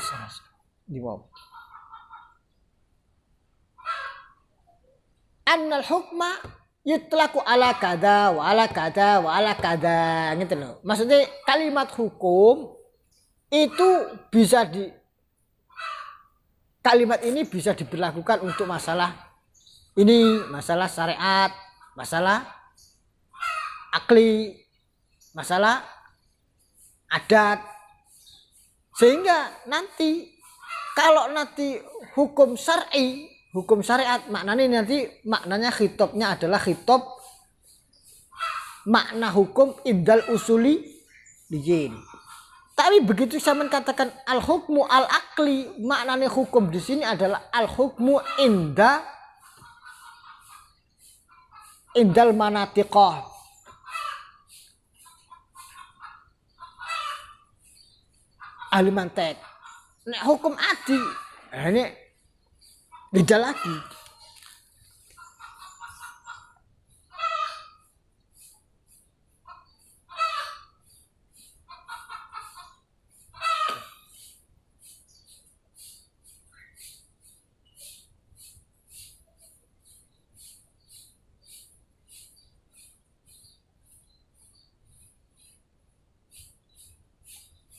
Annal hukma yutlaqu ala kada wa ala kada wa ala kada gitu loh. Maksudnya kalimat hukum itu bisa kalimat ini bisa diberlakukan untuk masalah ini, masalah syariat, masalah akli, masalah adat. Sehingga nanti kalau nanti hukum syar'i, hukum syariat maknanya nanti maknanya khitabnya adalah khitab makna hukum indal usuli dijin. Tapi begitu saya mengatakan al hukmu al akli, maknanya hukum di sini adalah al hukmu indal manatiqah. Ahli mantek. Nek hukum adi, ini beda lagi.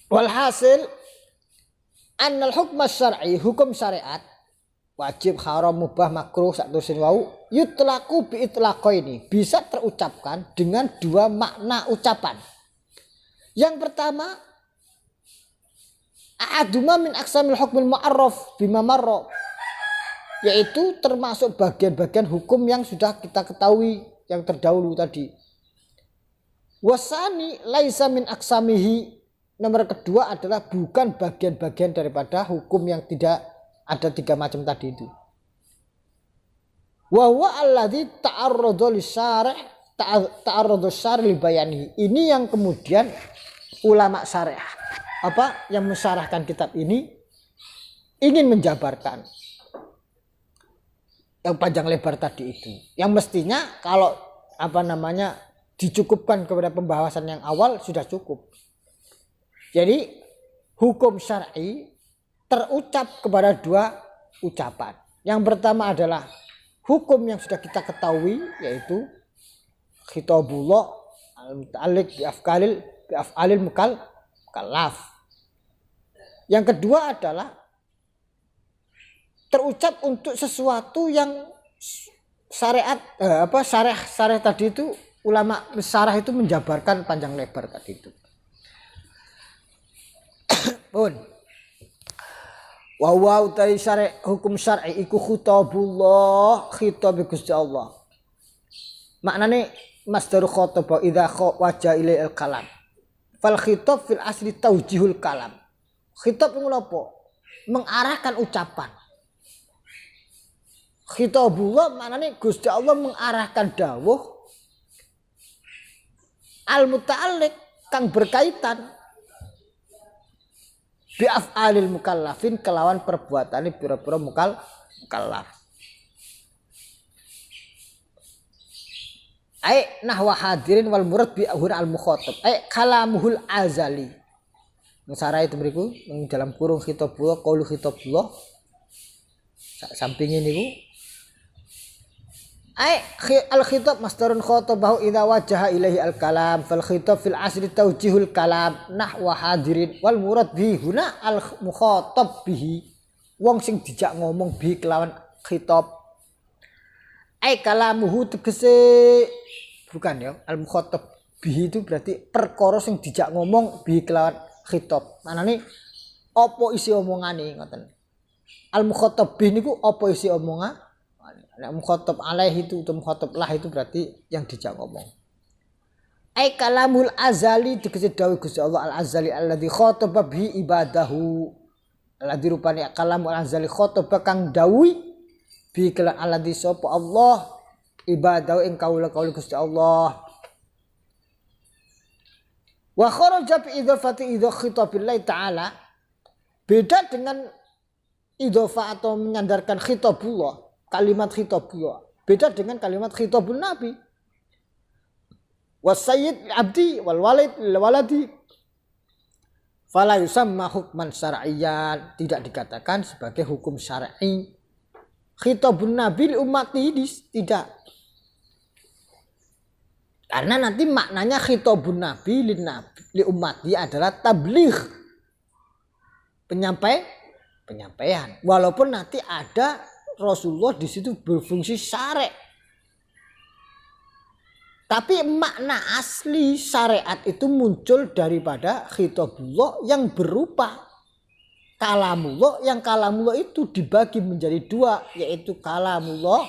Walhasil annal hukma syar'i, hukum syariat wajib, haram, mubah, makruh satu wau yutlaqu bi itlaqaini, bisa terucapkan dengan 2 makna ucapan. Yang pertama a'aduma min aqsamil hukmil mu'arraf bima marra, yaitu termasuk bagian-bagian hukum yang sudah kita ketahui yang terdahulu tadi. Wasani laisa min aqsamihi, nomor kedua adalah bukan bagian-bagian daripada hukum yang tidak ada 3 macam tadi itu. Wa huwa alladzi ta'arrada lisyarih ta'arrada syarih li bayani. Ini yang kemudian ulama syariah yang mensyarahkan kitab ini ingin menjabarkan yang panjang lebar tadi itu. Yang mestinya kalau dicukupkan kepada pembahasan yang awal sudah cukup. Jadi hukum syar'i terucap kepada 2 ucapan. Yang pertama adalah hukum yang sudah kita ketahui, yaitu khitabullah al-muta'alliq bi af'alil mukallaf. Yang kedua adalah terucap untuk sesuatu yang syariat syarah tadi itu, ulama syarah itu menjabarkan panjang lebar tadi itu. Pun wa utai syari' hukum syar'i iku khitabullah, khitab Gusti Allah. Maknane masdaru khataba idza waja ilal kalam. Fal khitab fil asli taujihul kalam. Khitab ngopo? Mengarahkan ucapan. Khitabullah maknane Gusti Allah mengarahkan dawuh al muta'alliq kang berkaitan bi af'alil mukallafin, kelawan perbuatane pira-pira mukallaf. Ai nahwa hadirin wal murad bi ahur al mukhatab ai kalamuhul azali. Sarai itu beriku yang dalam kurung khitabullah qaulu khitabullah sampingin niku al khitab masdarun khatabahu idza wajaha ilaihi al kalam fal khitab fil asri tawjihul kalam nahwa hadirin wal murad bihi huna al mukhatab bihi wong sing dijak ngomong bi kelawan khitab kalamuhu tegese bukan ya al mukhatab bihi itu berarti perkara sing dijak ngomong bi kelawan khitab manane apa isi omongane ngoten al mukhatab bihi niku apa isi omongan. Nek mukhatab alaih itu atau mukhatab lah itu berarti yang dijak ngomong. Kalamul azali tegese dawuh Gusti Allah al azali alladzi khataba bi ibadahu. Alladzi rupane kalamul azali khataba kang dawuhi bi kelan alladzi sapa Allah ibadahu ing kaula-kaula Gusti Allah. Wa kharaja bi idhafati idha khitabillahi ta'ala. Beda dengan idhofah atau menyandarkan khitabullah. Kalimat khitabullah beda dengan kalimat khitabun nabi wasayyid abdi wal walid lil waladi fala yusamma hukman syar'iyyan tidak dikatakan sebagai hukum syar'i khitabun nabi li ummati tidak karena nanti maknanya khitabun nabi li ummati adalah tabligh penyampaian walaupun nanti ada Rasulullah di situ berfungsi syariat. Tapi makna asli syariat itu muncul daripada khitabullah yang berupa kalamullah, yang kalamullah itu dibagi menjadi dua, yaitu kalamullah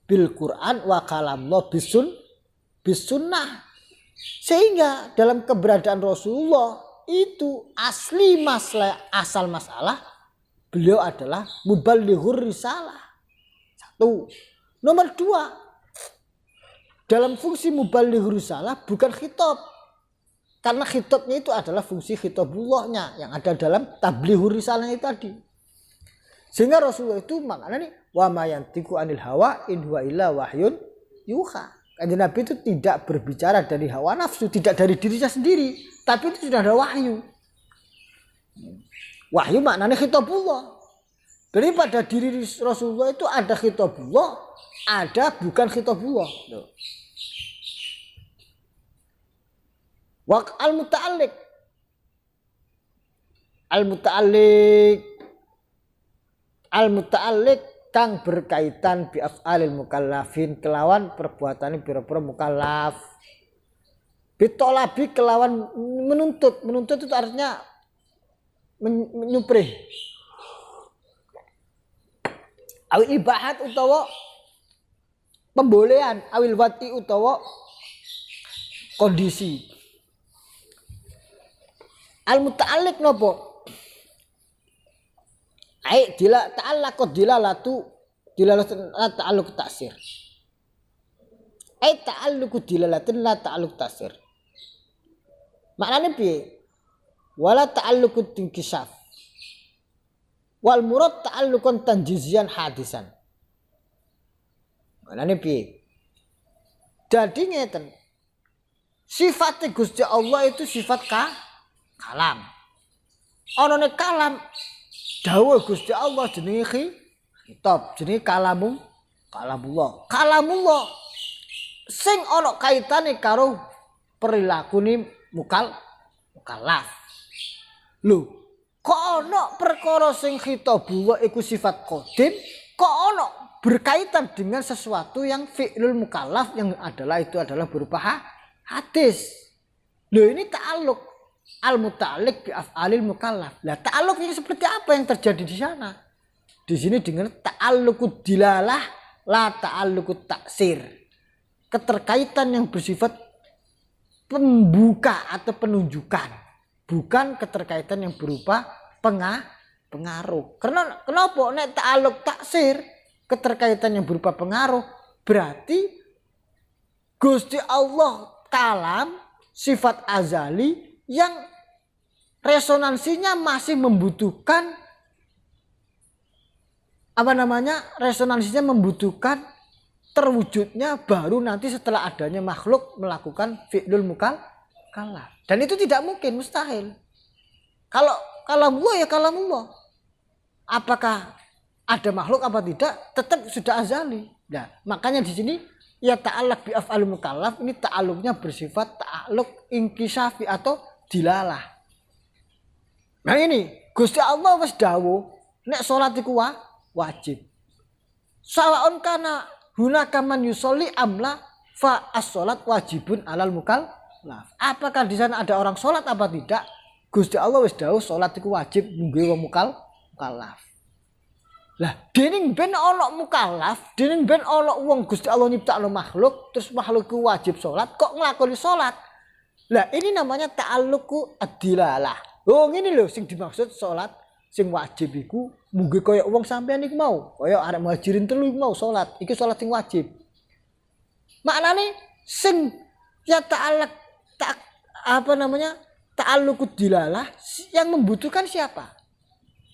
bil Quran wa kalamullah bis sunnah. Sehingga dalam keberadaan Rasulullah itu asal masalah beliau adalah muballighur risalah. Satu. Nomor dua. Dalam fungsi muballighur risalah bukan khitab. Karena khitabnya itu adalah fungsi khitabullahnya yang ada dalam tablighur risalah itu tadi. Sehingga Rasulullah itu maknanya wa ma yantiqu anil hawa in huwa illa wahyun yuha. Kanjeng Nabi itu tidak berbicara dari hawa nafsu, tidak dari dirinya sendiri, tapi itu sudah ada wahyu. Wahyu maknanya khitabullah. Jadi pada diri Rasulullah itu ada khitabullah, ada bukan khitabullah. Wa al-muta'alliq kang berkaitan bi af'alil mukallafin kelawan perbuatan pira-pira mukallaf. Bitolabi kelawan menuntut itu artinya menyuprih. Awil ibahat utawa pembolehan, awil wati utawa kondisi. Al muta'alliq napa? Dilalatu ta'alluq ta'sir. Ta'alluq dilalatin la ta'alluq ta'sir. Maknanya piye? Wala ta'alluqut inkisaf wal murad ta'alluqan tanjizian hadisan. Manane piye? Dadi ngeten. Sifat Gusti Allah itu sifat kalam. Onone kalam dawuh Gusti Allah jenenge khitab, jenenge kalamullah. Kalamullah sing ana kaitane karo perilakune mukallaf. Lho, kok ana perkara sing khitabullah iku sifat qadim, kok ana berkaitan dengan sesuatu yang fi'lul mukallaf yang adalah berupa hadis. Lho ini ta'alluq al-muta'alliq bi af'alil mukallaf. Lah ta'alluq ini seperti apa yang terjadi di sana? Di sini dengan ta'alluqud dilalah la ta'alluqut taksir. Keterkaitan yang bersifat pembuka atau penunjukan. Bukan keterkaitan yang berupa pengaruh. Karena kenapa nek ta'alluq taksir keterkaitan yang berupa pengaruh berarti Gusti Allah kalam sifat azali yang resonansinya masih membutuhkan resonansinya membutuhkan terwujudnya baru nanti setelah adanya makhluk melakukan fi'lul mukallaf. Dan itu tidak mungkin, mustahil. Kalau kalamullah ya kalamullah. Apakah ada makhluk apa tidak? Tetap sudah azali. Nah, makanya di sini ya ta'allaq bi af'al mukallaf ini ta'alluqnya bersifat ta'alluq inkishafi atau dilalah. Nah ini Gusti Allah wis dawuh nek salat iku wajib. Sawaun kana hunaka man yusolli amla fa as-salat wajibun alal mukallaf. Apakah di sana ada orang salat apa tidak? Gusti Allah wis dawuh salat iku wajib nganggo wong mukallaf. Lah dening ben ana mukallaf, dening ben ana wong Gusti Allah nyiptakno makhluk, terus makhluk ku wajib salat kok nglakoni salat. Lah ini namanya ta'alluqu ad-dilalah. Oh ngene lho sing dimaksud salat sing wajib iku munggo kaya wong sampean iku mau, kaya arek muhajirin telu iku mau salat, iku salat sing wajib. Maknane sing ya ta'alluqud dilalah yang membutuhkan siapa?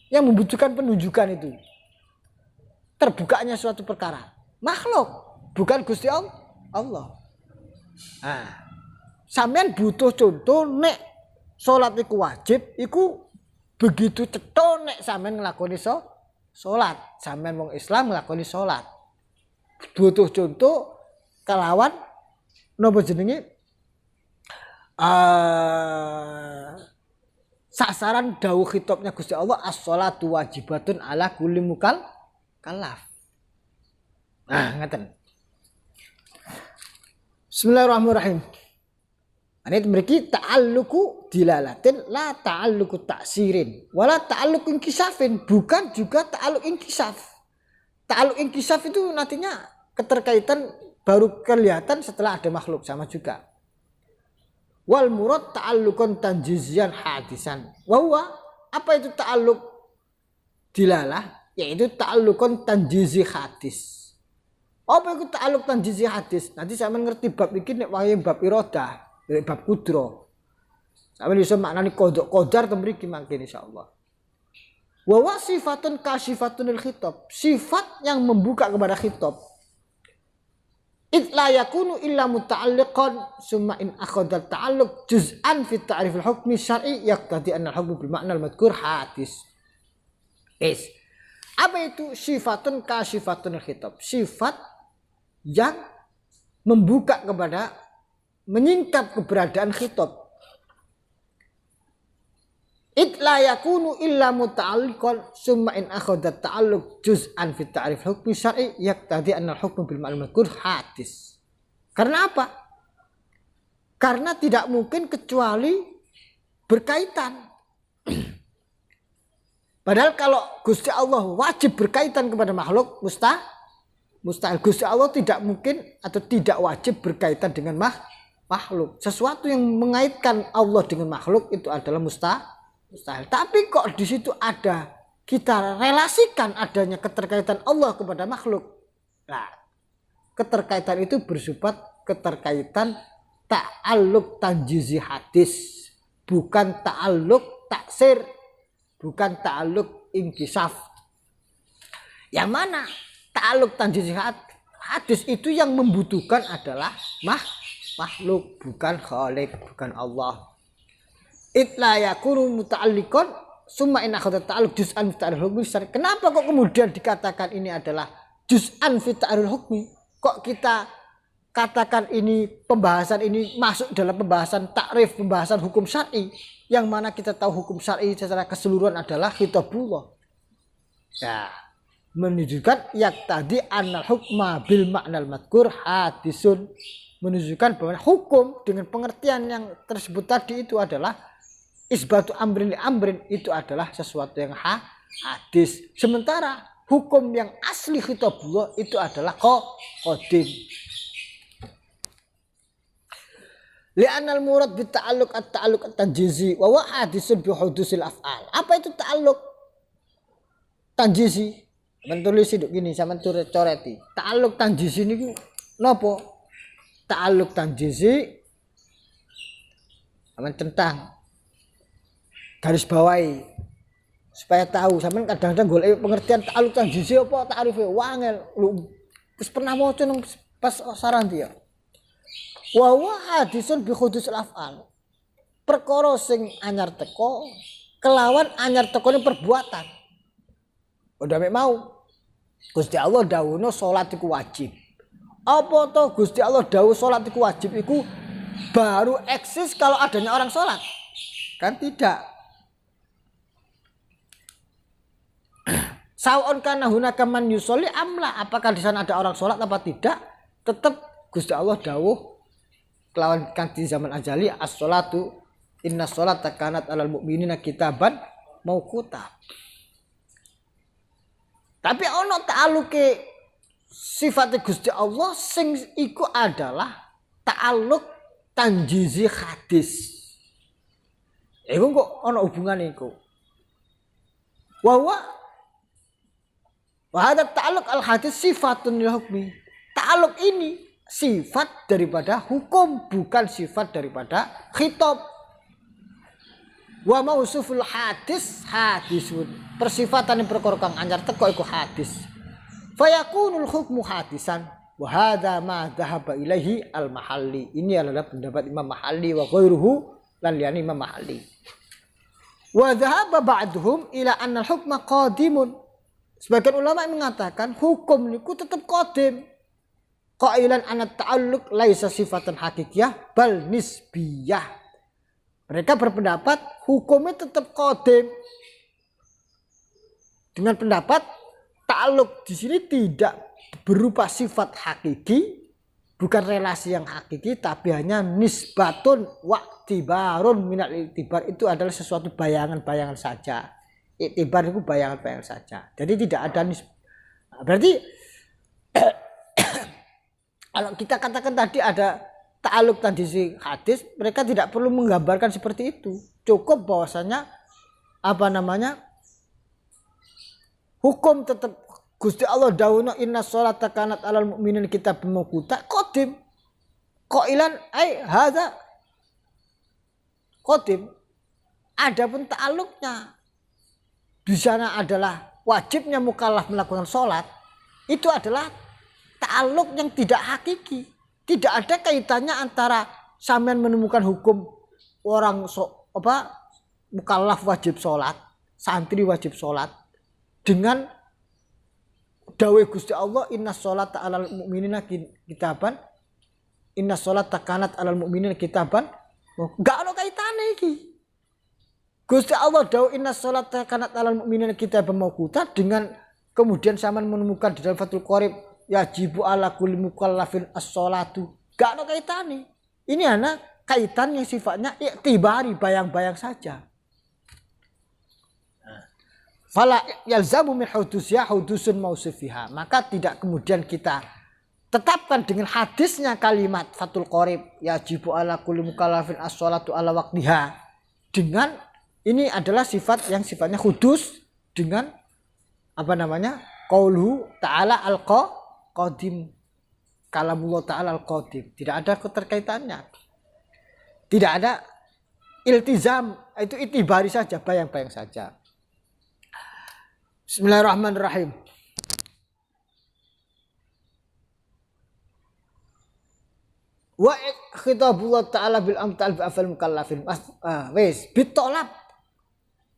Yang membutuhkan penunjukan itu. Terbukanya suatu perkara. Makhluk, bukan Gusti Allah. Nah, sampean butuh contoh nek salat iku wajib, iku begitu cetha nek sampean nglakoni salat, sampean wong Islam nglakoni salat. Butuh contoh kelawan napa jenenge sasaran dawuh khitabnya Gusti Allah as-shalatu wajibatun ala kulli mukallaf. Nah, ngaten. Bismillahirrahmanirrahim. Ini mriki ta'alluqu dilalatin la ta'alluqu ta'sirin wala ta'alluqu inkisafin, bukan juga ta'alluq inkisaf. Ta'alluq inkisaf itu nantinya keterkaitan baru kelihatan setelah ada makhluk, sama juga. Wal murad ta'alluqan tanjizian hadisan. Wa apa itu ta'alluq dilalah? Yaitu ta'alluqan tanjizi hadis. Apa itu ta'alluq tanjizi hadis? Nanti saya ngerti bab iki nek wae bab iradah, bab kudro. Sampe iso maknani qadar to mriki mangke insyaallah. Wa sifatun kasyifatunil khitab. Sifat yang membuka kepada khitab. It la yakunu illa muta'alliqan summa in akhadha ta'alluq juz'an fi ta'rif al-hukmi syar'i yaqtadi anna al-hukmu bil ma'na al-madhkur hadis. Apa itu sifatun kasyifatun khitab? Sifat yang membuka kepada menyingkap keberadaan khitab. It la yakunu illa muta'alliqan summa in akhadha ta'alluq juz'an fi ta'rif hukmi syar'i yaqtadi anna al-hukmu bil ma'na al-madhkur hadis. Karena apa? Karena tidak mungkin kecuali berkaitan. Padahal kalau Gusti Allah wajib berkaitan kepada makhluk, mustahil. Gusti Allah tidak mungkin atau tidak wajib berkaitan dengan makhluk. Sesuatu yang mengaitkan Allah dengan makhluk itu adalah mustahil. Tapi kok di situ ada kita relasikan adanya keterkaitan Allah kepada makhluk. Nah, keterkaitan itu bersifat keterkaitan ta'alluq tanjizi hadis, bukan ta'alluq taksir, bukan ta'alluq inkisaf. Yang mana ta'alluq tanjizi hadis itu yang membutuhkan adalah makhluk, bukan khalik, bukan Allah. Itla yakunu muta'alliqan summa in akhadha ta'alluq juz'an fi ta'rif hukmi. Kenapa kok kemudian dikatakan ini adalah juz'an fi ta'rif hukmi? Kok kita katakan ini pembahasan ini masuk dalam pembahasan takrif, pembahasan hukum syar'i, yang mana kita tahu hukum syar'i secara keseluruhan adalah khitabullah. Ya, menunjukkan tadi annal hukma bil ma'nal madhkur hadisun, menunjukkan bahwa hukum dengan pengertian yang tersebut tadi itu adalah isbatu amrin li amrin, itu adalah sesuatu yang hadis. Sementara hukum yang asli khitabullah itu adalah qadim. Li'anal murad bi ta'alluq at-ta'alluq at-tanjizi wa huwa hadisun bi hudusil af'al. Apa itu ta'alluq tanjizi? Menulis itu gini sama coreti. Ta'alluq tanjizi niku napa? Ta'alluq tanjizi aman tentang garis bawahi supaya tahu. Sampean kadang-kadang golek pengertian ta'alluq tanjizi apa ta'rife wangel. Lu wis pernah maca nang pas saran dia. Wa huwa hadisun bi hudusil af'al. Perkara sing anyar teko kelawan anyar tekone perbuatan. Udah mek mau. Gusti Allah dawuhna salat iku wajib. Apa to Gusti Allah dawuh salat iku wajib iku baru eksis kalau adanya orang salat? Kan tidak. Saun kana hunaka man yusolli amla, apakah di sana ada orang salat apa tidak? Tetap Gusti Allah dawuh kelawan kanthi zaman ajali as-sholatu inna sholata kanat alal mu'minina kitaban mauquta. Tapi ono ta'aluke sifat Gusti Allah sing iku adalah ta'aluk tanjizi hadis. Iku kok ono hubungane iku. Wa hadza ta'alluq al-hadis sifatun lil hukmi. Ta'alluq ini sifat daripada hukum, bukan sifat daripada khitab. Wa mausuful hadis hadisun. Persifatan perkara kang anyar teko iku hadis. Fayakunul hukmu hadisan wa hadza ma dhahaba ilaihi al-Mahalli. Ini adalah pendapat Imam Mahalli wa ghairuhu lan liyane Imam Mahalli. Wa dhahaba ba'dhum ila anna al-hukma qadimun. Sebagian ulama mengatakan hukum niku tetap qadim. Qailan anna ta'alluq laisa sifatan hakikiyah bal nisbiyah. Mereka berpendapat hukumnya tetap qadim. Dengan pendapat ta'alluq di sini tidak berupa sifat hakiki, bukan relasi yang hakiki, tapi hanya nisbatun wa'tibarun minal i'tibar, itu adalah sesuatu bayangan-bayangan saja. I'tibar itu bayangan-bayangan saja. Jadi tidak ada berarti kalau kita katakan tadi ada ta'aluk tandisi hadis, mereka tidak perlu menggambarkan seperti itu. Cukup bahwasanya hukum tetap Gusti Allah dawuhna inna sholata kanat alal mu'minin kitabun mauquta qadim. Qailan ai hadza qadim. Adapun ta'aluknya di sana adalah wajibnya mukallaf melakukan sholat, itu adalah ta'aluk yang tidak hakiki. Tidak ada kaitannya antara sampean menemukan hukum orang mukallaf wajib sholat, santri wajib sholat, dengan dawuh Gusti Allah inna sholata alal mu'minina kitaban, inna sholata kanat alal mu'minina kitaban. Enggak ada kaitane iki. Gusti Allah dawuh inna sholata kanat alal mu'minina kitaban mauquta dengan kemudian sampean menemukan di dalam Fathul Qorib yajibu ala kulli mukallafin as-sholatu. Enggak ada kaitane. Ini hanya kaitan yang sifatnya i'tibari, bayang-bayang saja. Fala yalzamu min hudusiha hudusun mausufiha. Maka tidak kemudian kita tetapkan dengan hadisnya kalimat Fathul Qorib yajibu ala kulli mukallafin as-sholatu ala waqtiha, dengan ini adalah sifat yang sifatnya hudus dengan qauluhu ta'ala al-qadim, kalamullah ta'ala al-qadim. Tidak ada keterkaitannya, tidak ada iltizam, itu itibari saja, bayang-bayang saja. Bismillahirrahmanirrahim. Wa khitabullah ta'ala bil amtal bi afal mukallafin. Wis bitolab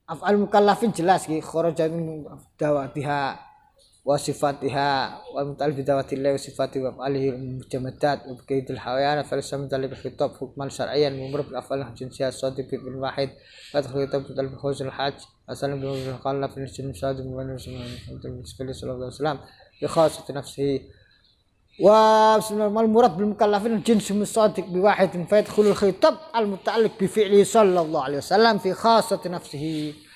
afal mukallafin jelas ki kharaja min dawatiha wa sifatiha wa mutal bi dawatillahi wa sifati wa alihi mujamadat wa kaidul hawayan fal samtal bi khitab hukman syar'iyyan mumrab afal jinsiyah sadiq bil wahid wa khitab bil khusul hajj asalan bil mukallafin jins sadiq wa sallallahu alaihi wasallam bi khassati nafsihi wa sunnatul murad bil mukallafin jins musadiq bi wahidin fa yadkhulul khitab al muta'alliq bi fi'li sallallahu alaihi wasallam fi khassati nafsihi.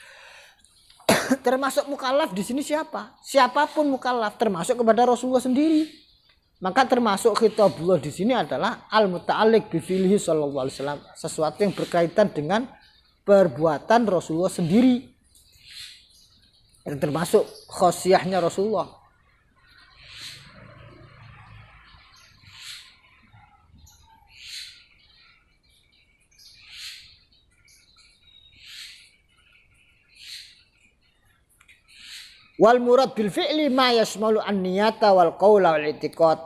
Termasuk mukallaf di sini siapa? Siapapun mukallaf, termasuk kepada Rasulullah sendiri. Maka termasuk khitabullah di sini adalah al muta'alliq bi fi'lihi sallallahu alaihi wasallam, sesuatu yang berkaitan dengan perbuatan Rasulullah sendiri. Yang termasuk khosiyahnya Rasulullah. Wal murad bil fi'li ma yasmalu an-niyata wal qaula wal i'tiqad.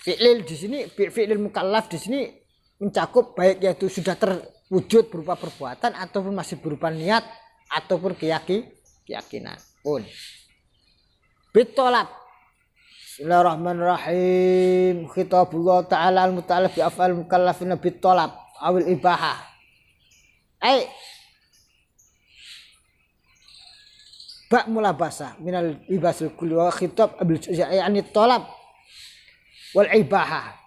Fi'il di sini, fi'il mukallaf di sini mencakup baik yaitu sudah terwujud berupa perbuatan ataupun masih berupa niat ataupun keyakinan pun. Bitolab. Bismillahirrahmanirrahim. Khitabullah ta'ala al-muta'alaf bi af'al mukallafina bitolab awil ibahah. Bak mulabasa minal ibasul kulli wa khitab abil yani tolab wal ibahah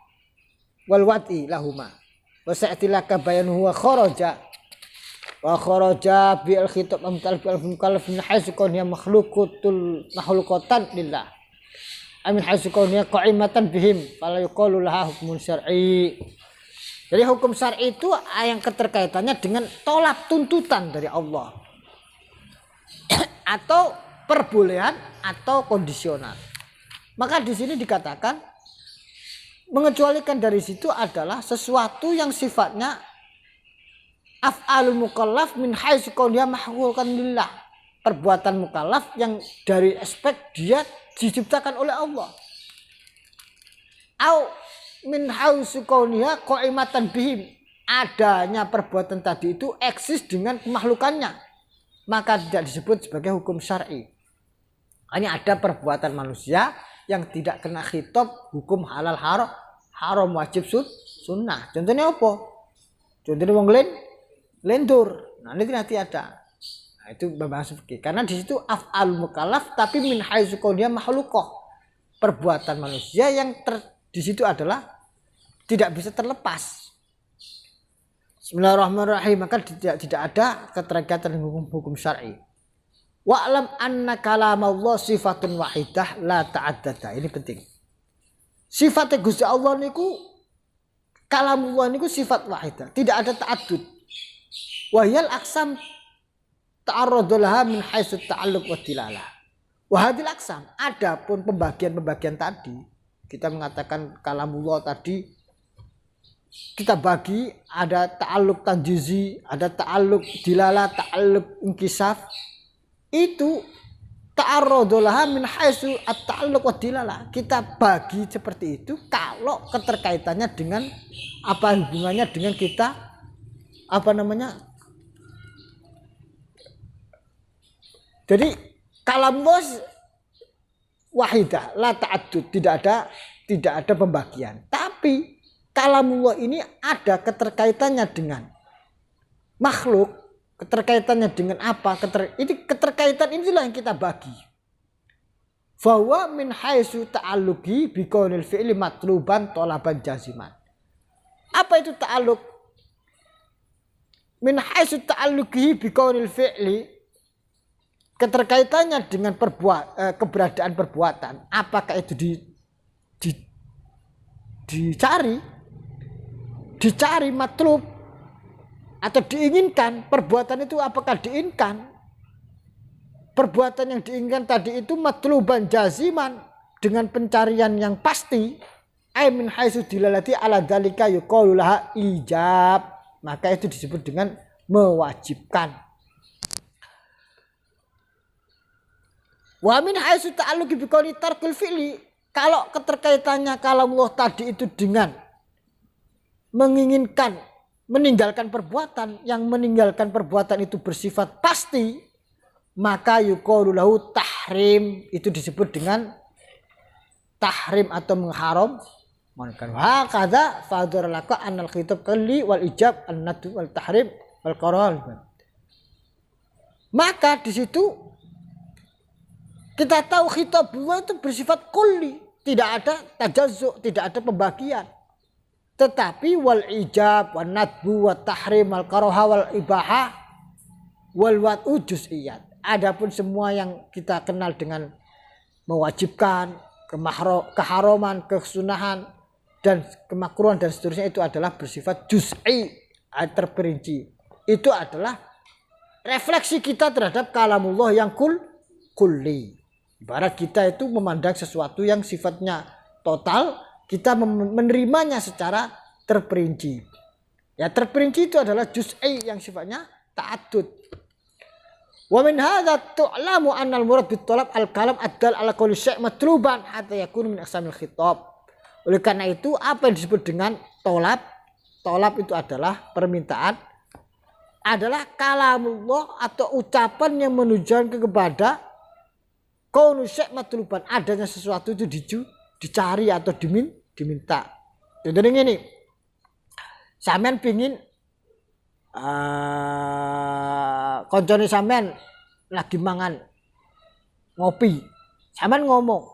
wal wati lahuma wa sa'tilaka bayanuhu wa kharaja bil khitab amtal bil mukallaf min haitsu kauniya makhluqatan lillah amin haitsu kauniya qa'imatan bihim fala yuqalu laha hukmun syar'i. Jadi hukum syar'i itu yang keterkaitannya dengan tolak tuntutan dari Allah atau perbolehan atau kondisional. Maka di sini dikatakan mengecualikan dari situ adalah sesuatu yang sifatnya af'alul mukallaf min haitsu kauniya mahluqan lillah. Perbuatan mukallaf yang dari aspek dia diciptakan oleh Allah. Au min haitsu kauniya qa'imatan bihim. Adanya perbuatan tadi itu eksis dengan kemakhlukannya. Maka tidak disebut sebagai hukum syar'i. Hanya ada perbuatan manusia yang tidak kena khitab hukum halal haram wajib sunnah. Contohnya apa? Contohnya wong lendur. Nah ini nanti ada. Nah, itu bahasa fikih. Karena di situ af'al mukallaf tapi min haitsu kauniya makhluqah. Perbuatan manusia yang di situ adalah tidak bisa terlepas. Bismillahirrahmanirrahim. Maka tidak ada keterkaitan hukum syar'i. Wa'lam anna kalamullah sifatun wahidah la ta'addada. Ini penting. Sifatnya Gusti Allah niku kalamullah niku sifat wahidah, tidak ada ta'addud. Wahyal aqsam ta'arradulaha min haitsu ta'alluq wa dilalah. Wa hadil aqsam, adapun pembagian-pembagian tadi, kita mengatakan kalamullah tadi kita bagi ada ta'alluq tanjizi, ada ta'alluq dilalah, ta'alluq inkisaf. Itu ta'arradulaha min haitsu at-ta'alluq wa dilalah. Kita bagi seperti itu kalau keterkaitannya dengan apa hubungannya dengan kita Jadi kalamullah wahidah la ta'addud, tidak ada pembagian. Tapi kalamullah ini ada keterkaitannya dengan makhluk, keterkaitannya dengan apa? Ini keterkaitan inilah yang kita bagi. Fahuwa min haitsu ta'alluqi bi kaunil fi'li matluban talaban jaziman. Apa itu ta'alluq? Min haitsu ta'alluqi bi kaunil fi'li, keterkaitannya dengan keberadaan perbuatan. Apakah itu dicari matlub atau diinginkan? Perbuatan itu apakah diinginkan? Perbuatan yang diinginkan tadi itu matluban jaziman, dengan pencarian yang pasti. Ai min haitsu dilalati ala dzalika yuqalu laha ijab. Maka itu disebut dengan mewajibkan. Wa min haitsu ta'alluqi bi qauli tarkil fi'li, kalau keterkaitannya kalamullah tadi itu dengan menginginkan meninggalkan perbuatan, yang meninggalkan perbuatan itu bersifat pasti, maka yuqalu lahu tahrim, itu disebut dengan tahrim atau mengharam. Wa kadza fadhar laka anal khitab qalli wal ijab an-nadu wal tahrim wal qarar. Maka di situ kita tahu khitabullah itu bersifat kulli, tidak ada tajazzu, tidak ada pembagian. Tetapi wal ijab wan nadbu wat tahrim wal karaha wal ibahah wal wat'u juz'iyat. Adapun semua yang kita kenal dengan mewajibkan, keharaman, kesunahan dan kemakruhan dan seterusnya, itu adalah bersifat juz'i, terperinci. Itu adalah refleksi kita terhadap kalamullah yang kulli. Ibarat kita itu memandang sesuatu yang sifatnya total, kita menerimanya secara terperinci. Ya, terperinci itu adalah juz'i yang sifatnya ta'addud. Wa min hadza tu'lamu anna al-murad bit-talab al-kalam ad-dal ala kulli syai' matluban hatta yakunu min aqsamil khitab. Oleh karena itu, apa yang disebut dengan tolab? Tolab itu adalah permintaan adalah kalamullah atau ucapan yang menunjukkan kepada kaunu syai' matluban, adanya sesuatu itu dicari atau diminta. Contohnya ini, sampean pingin koncone sampean lagi mangan ngopi, sampean ngomong,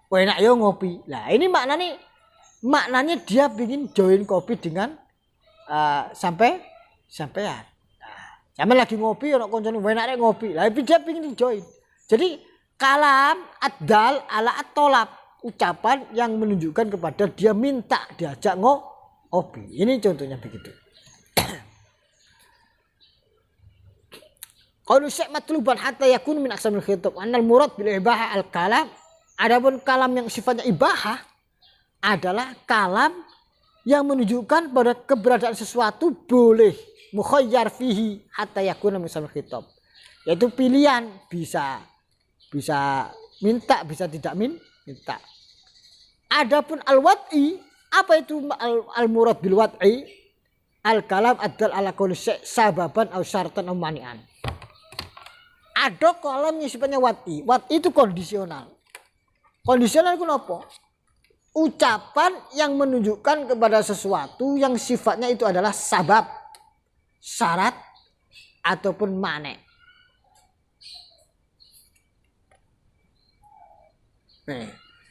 "Wah enak yo ngopi." Lah ini maknanya dia pingin join kopi dengan sampean. Nah, sampean lagi ngopi ono koncone wah enak ngopi. Lah dia pingin join. Jadi kalam ad-dal ala at-tolab, ucapan yang menunjukkan kepada dia minta diajak ngopi. Ini contohnya begitu. Qaulu syai' matluban hatta yakun min aqsamil khitab. Annal murad bil ibahah al kalam. Adapun kalam yang sifatnya ibahah adalah kalam yang menunjukkan pada keberadaan sesuatu boleh mukhayyar fihi hatta yakun min aqsamil khitab. Yaitu pilihan, bisa minta, bisa tidak minta. Adapun al-wad'i, apa itu al-murad bil wad'i? Al-kalam ad-dal ala qauli syai' sababan aw syartan aw mani'an. Ada kalam yang sifatnya wad'i. Wad'i itu kondisional. Kondisional itu apa? Ucapan yang menunjukkan kepada sesuatu yang sifatnya itu adalah sabab, syarat, ataupun mane'.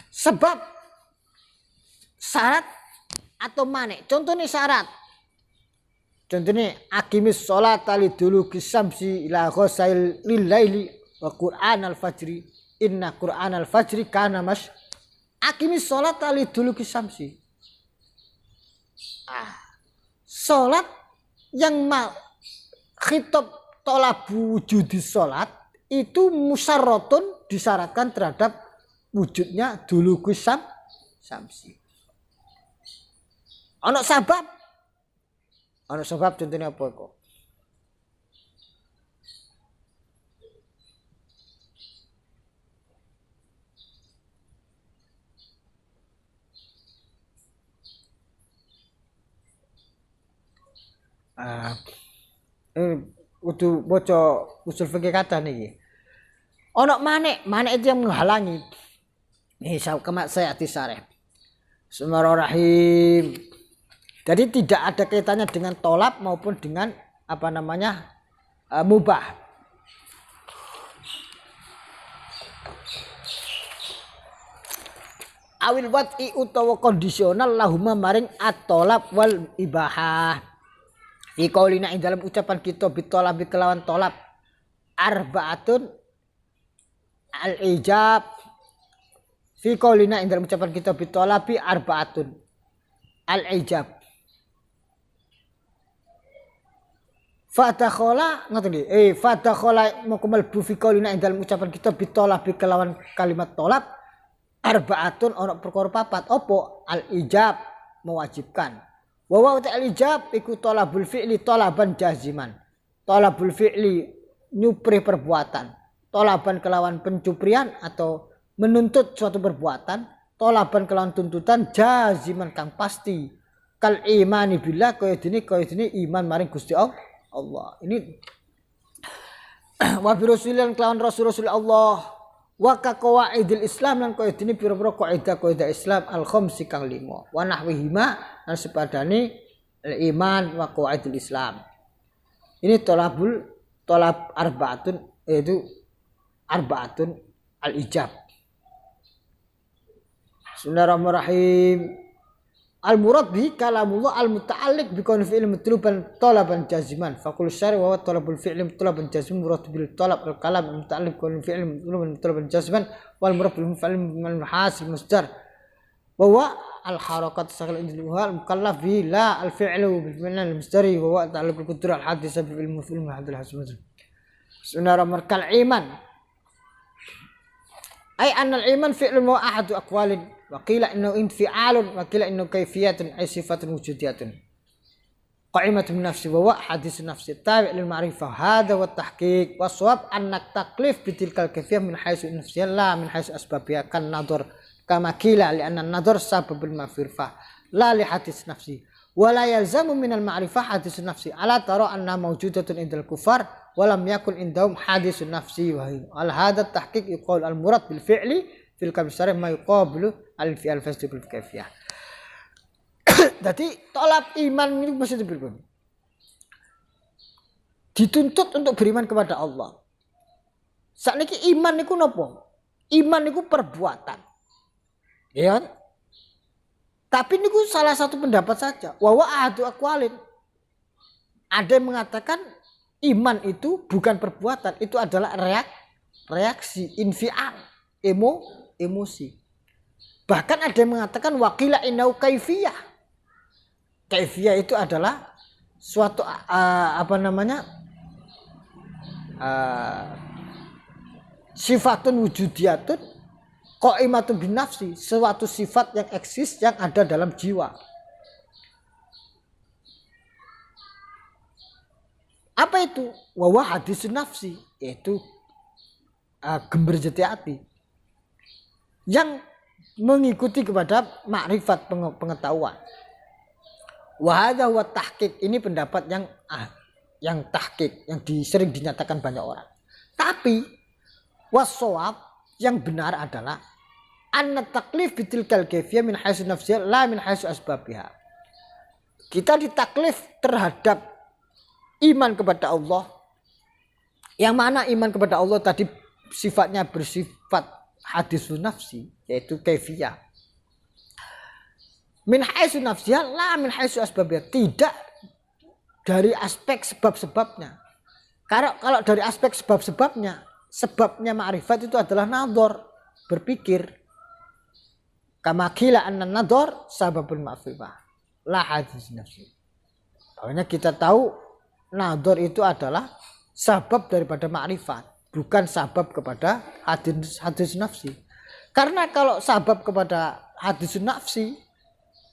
Sebab, syarat, atau mane'. Contohnya syarat. Contohnya aqimis sholata liduluki syamsi ila ghasail lillaili wa qur'an al-fajri inna qur'an al-fajri kana aqimis sholata liduluki syamsi. Salat yang khitab talabu wujudi salat itu musyarratun, disyaratkan terhadap wujudnya duluki syamsi. Ono sebab contohnya apa kok? Kudu baca usul fikih kata niki. Ono manik itu yang menghalangi. Nih saya atisareh. Bismillahirrahmanirrahim. Jadi tidak ada kaitannya dengan tolab maupun dengan mubah. Awil wad'i utawa kondisional lahuma maring at-tolab wal ibahah. Fi qaulina ing dalam ucapan kita bitolab kelawan tolab arba'atun al-ijab. Fi qaulina ing dalam ucapan kita bitolabi arba'atun al-ijab. Fadakhala ngoten nggih. Fadakhala mukumal bu fi qaulina ing dalam ucapan kita bitolab kelawan kalimat tolab arba'atun ana perkara papat. Apa? Al-ijab, mewajibkan. Wa wa al-ijab iku talabul fi'li talaban jaziman. Talabul fi'li nyupri perbuatan. Talaban kelawan pencuprian atau menuntut suatu perbuatan. Talaban kelawan tuntutan jaziman kang pasti. Kal imani billah kaya dene iman maring Gusti Allah. Ini wa bi rasulillah kelawan rasul Allah wa ka qawaidil Islam lan kaya dene pira-pira kaidah Islam al khamsi kang 5 wa nahwihima lan sepadane iman wa qawaidil Islam. Ini tolab arbaatun, yaitu arbaatun al ijab. Bismillahirrahmanirrahim. Al-murad bi kalamullah al-muta'alliq bi kauni fi'il matluban talaban jaziman. Faqul syari wa talabul fi'il talaban jaziman murad bil talab al-kalam al-muta'alliq bi kauni fi'il matluban talaban jaziman wal murad bil fi'il al-hasil masdar. Wa huwa al-harakat sakal individual al-mukallaf bi la al-fi'lu bil fi'il al-masdari wa huwa ta'alluq al-qudrah al-hadis bil fi'il al-hadil hasil. Bismillahirrahmanirrahim. Kal iman. Ay anna al-iman fi'lun wa ahadu aqwalin. Waqila innahu infi'alun waqila innahu kayfiyatun ay sifatun wujudiyatun qa'imatun min nafsi wa huwa haditsun nafsi tabi' lil ma'rifah hadha wa tahqiq wa shawab anna taklif bi tilkal kayfiyah min haitsu nafsiyya la min haitsu asbabiyya kan nadhar kama qila li anna nadhar sababul mafirfah la li hadits nafsi Wala yalzamu minal ma'rifah hadisun nafsi. Ala tara anna mawjudatun indal kufar walam yakun indahum hadisun nafsi wa al hadha tahqiq yuqal al murad bil fi'li fil kamsari ma yuqablu al fi'al fasdi bil kaifiyah. Jadi tolak iman ini maksudnya berbeda. Dituntut untuk beriman kepada Allah. Sakniki iman niku napa? Iman niku perbuatan. Ya. Tapi niku salah satu pendapat saja. Wa ahadu aqwalin. Ada yang mengatakan iman itu bukan perbuatan, itu adalah reaksi, infial, emosi. Bahkan ada yang mengatakan waqila inau kaifiyah. Kaifiyah itu adalah suatu sifatun wujudiyatun qaimatun bin nafsi, suatu sifat yang eksis yang ada dalam jiwa. Apa itu? Wa hadisun nafsi, yaitu gember jati hati yang mengikuti kepada makrifat, pengetahuan. Wa hadza huwa tahqiq, ini pendapat yang tahqiq, yang sering dinyatakan banyak orang. Tapi was-shawab, yang benar adalah anna taklif bitilkal kaifiyah min haitsu nafsiyah la min haitsu asbabiha. Kita ditaklif terhadap iman kepada Allah. Yang mana iman kepada Allah tadi sifatnya bersifat hadisun nafsi, yaitu kaifiyah. Min haitsu nafsiyah la min haitsu asbabiha, tidak dari aspek sebab-sebabnya. Karena kalau dari aspek sebabnya ma'rifat itu adalah nadhar, berpikir. Kama qila anna nadhar sababul ma'rifah la hadis nafsi. Makanya kita tahu nadhar itu adalah sabab daripada ma'rifat, bukan sabab kepada hadis nafsi. Karena kalau sabab kepada hadis nafsi,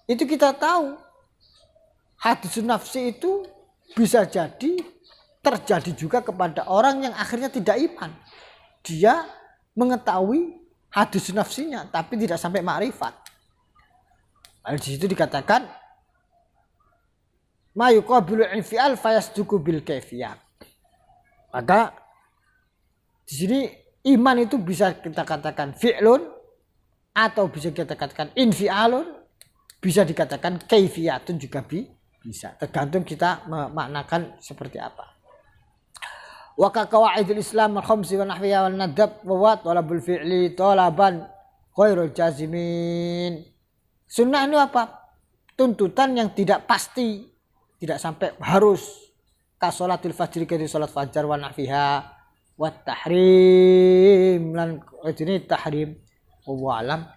itu kita tahu hadis nafsi itu bisa jadi terjadi juga kepada orang yang akhirnya tidak iman. Dia mengetahui hadis nafsinya tapi tidak sampai makrifat. Di situ dikatakan ma yuqabilu infial fayasduku bil kaifiyah. Maka di sini iman itu bisa kita katakan fi'lun atau bisa kita katakan infialun, bisa dikatakan kaifiyatun juga bisa. Tergantung kita memaknakan seperti apa. Wa ka qawaidul Islam al-khamsi wa nahwiha wal nadab wa talabul fi'li talaban ghairul jazimin. Sunnah itu apa? Tuntutan yang tidak pasti, tidak sampai harus. Ka sholatul fajri, ke salat fajar wa nahwiha wa tahrim lan ini tahrim wa alam.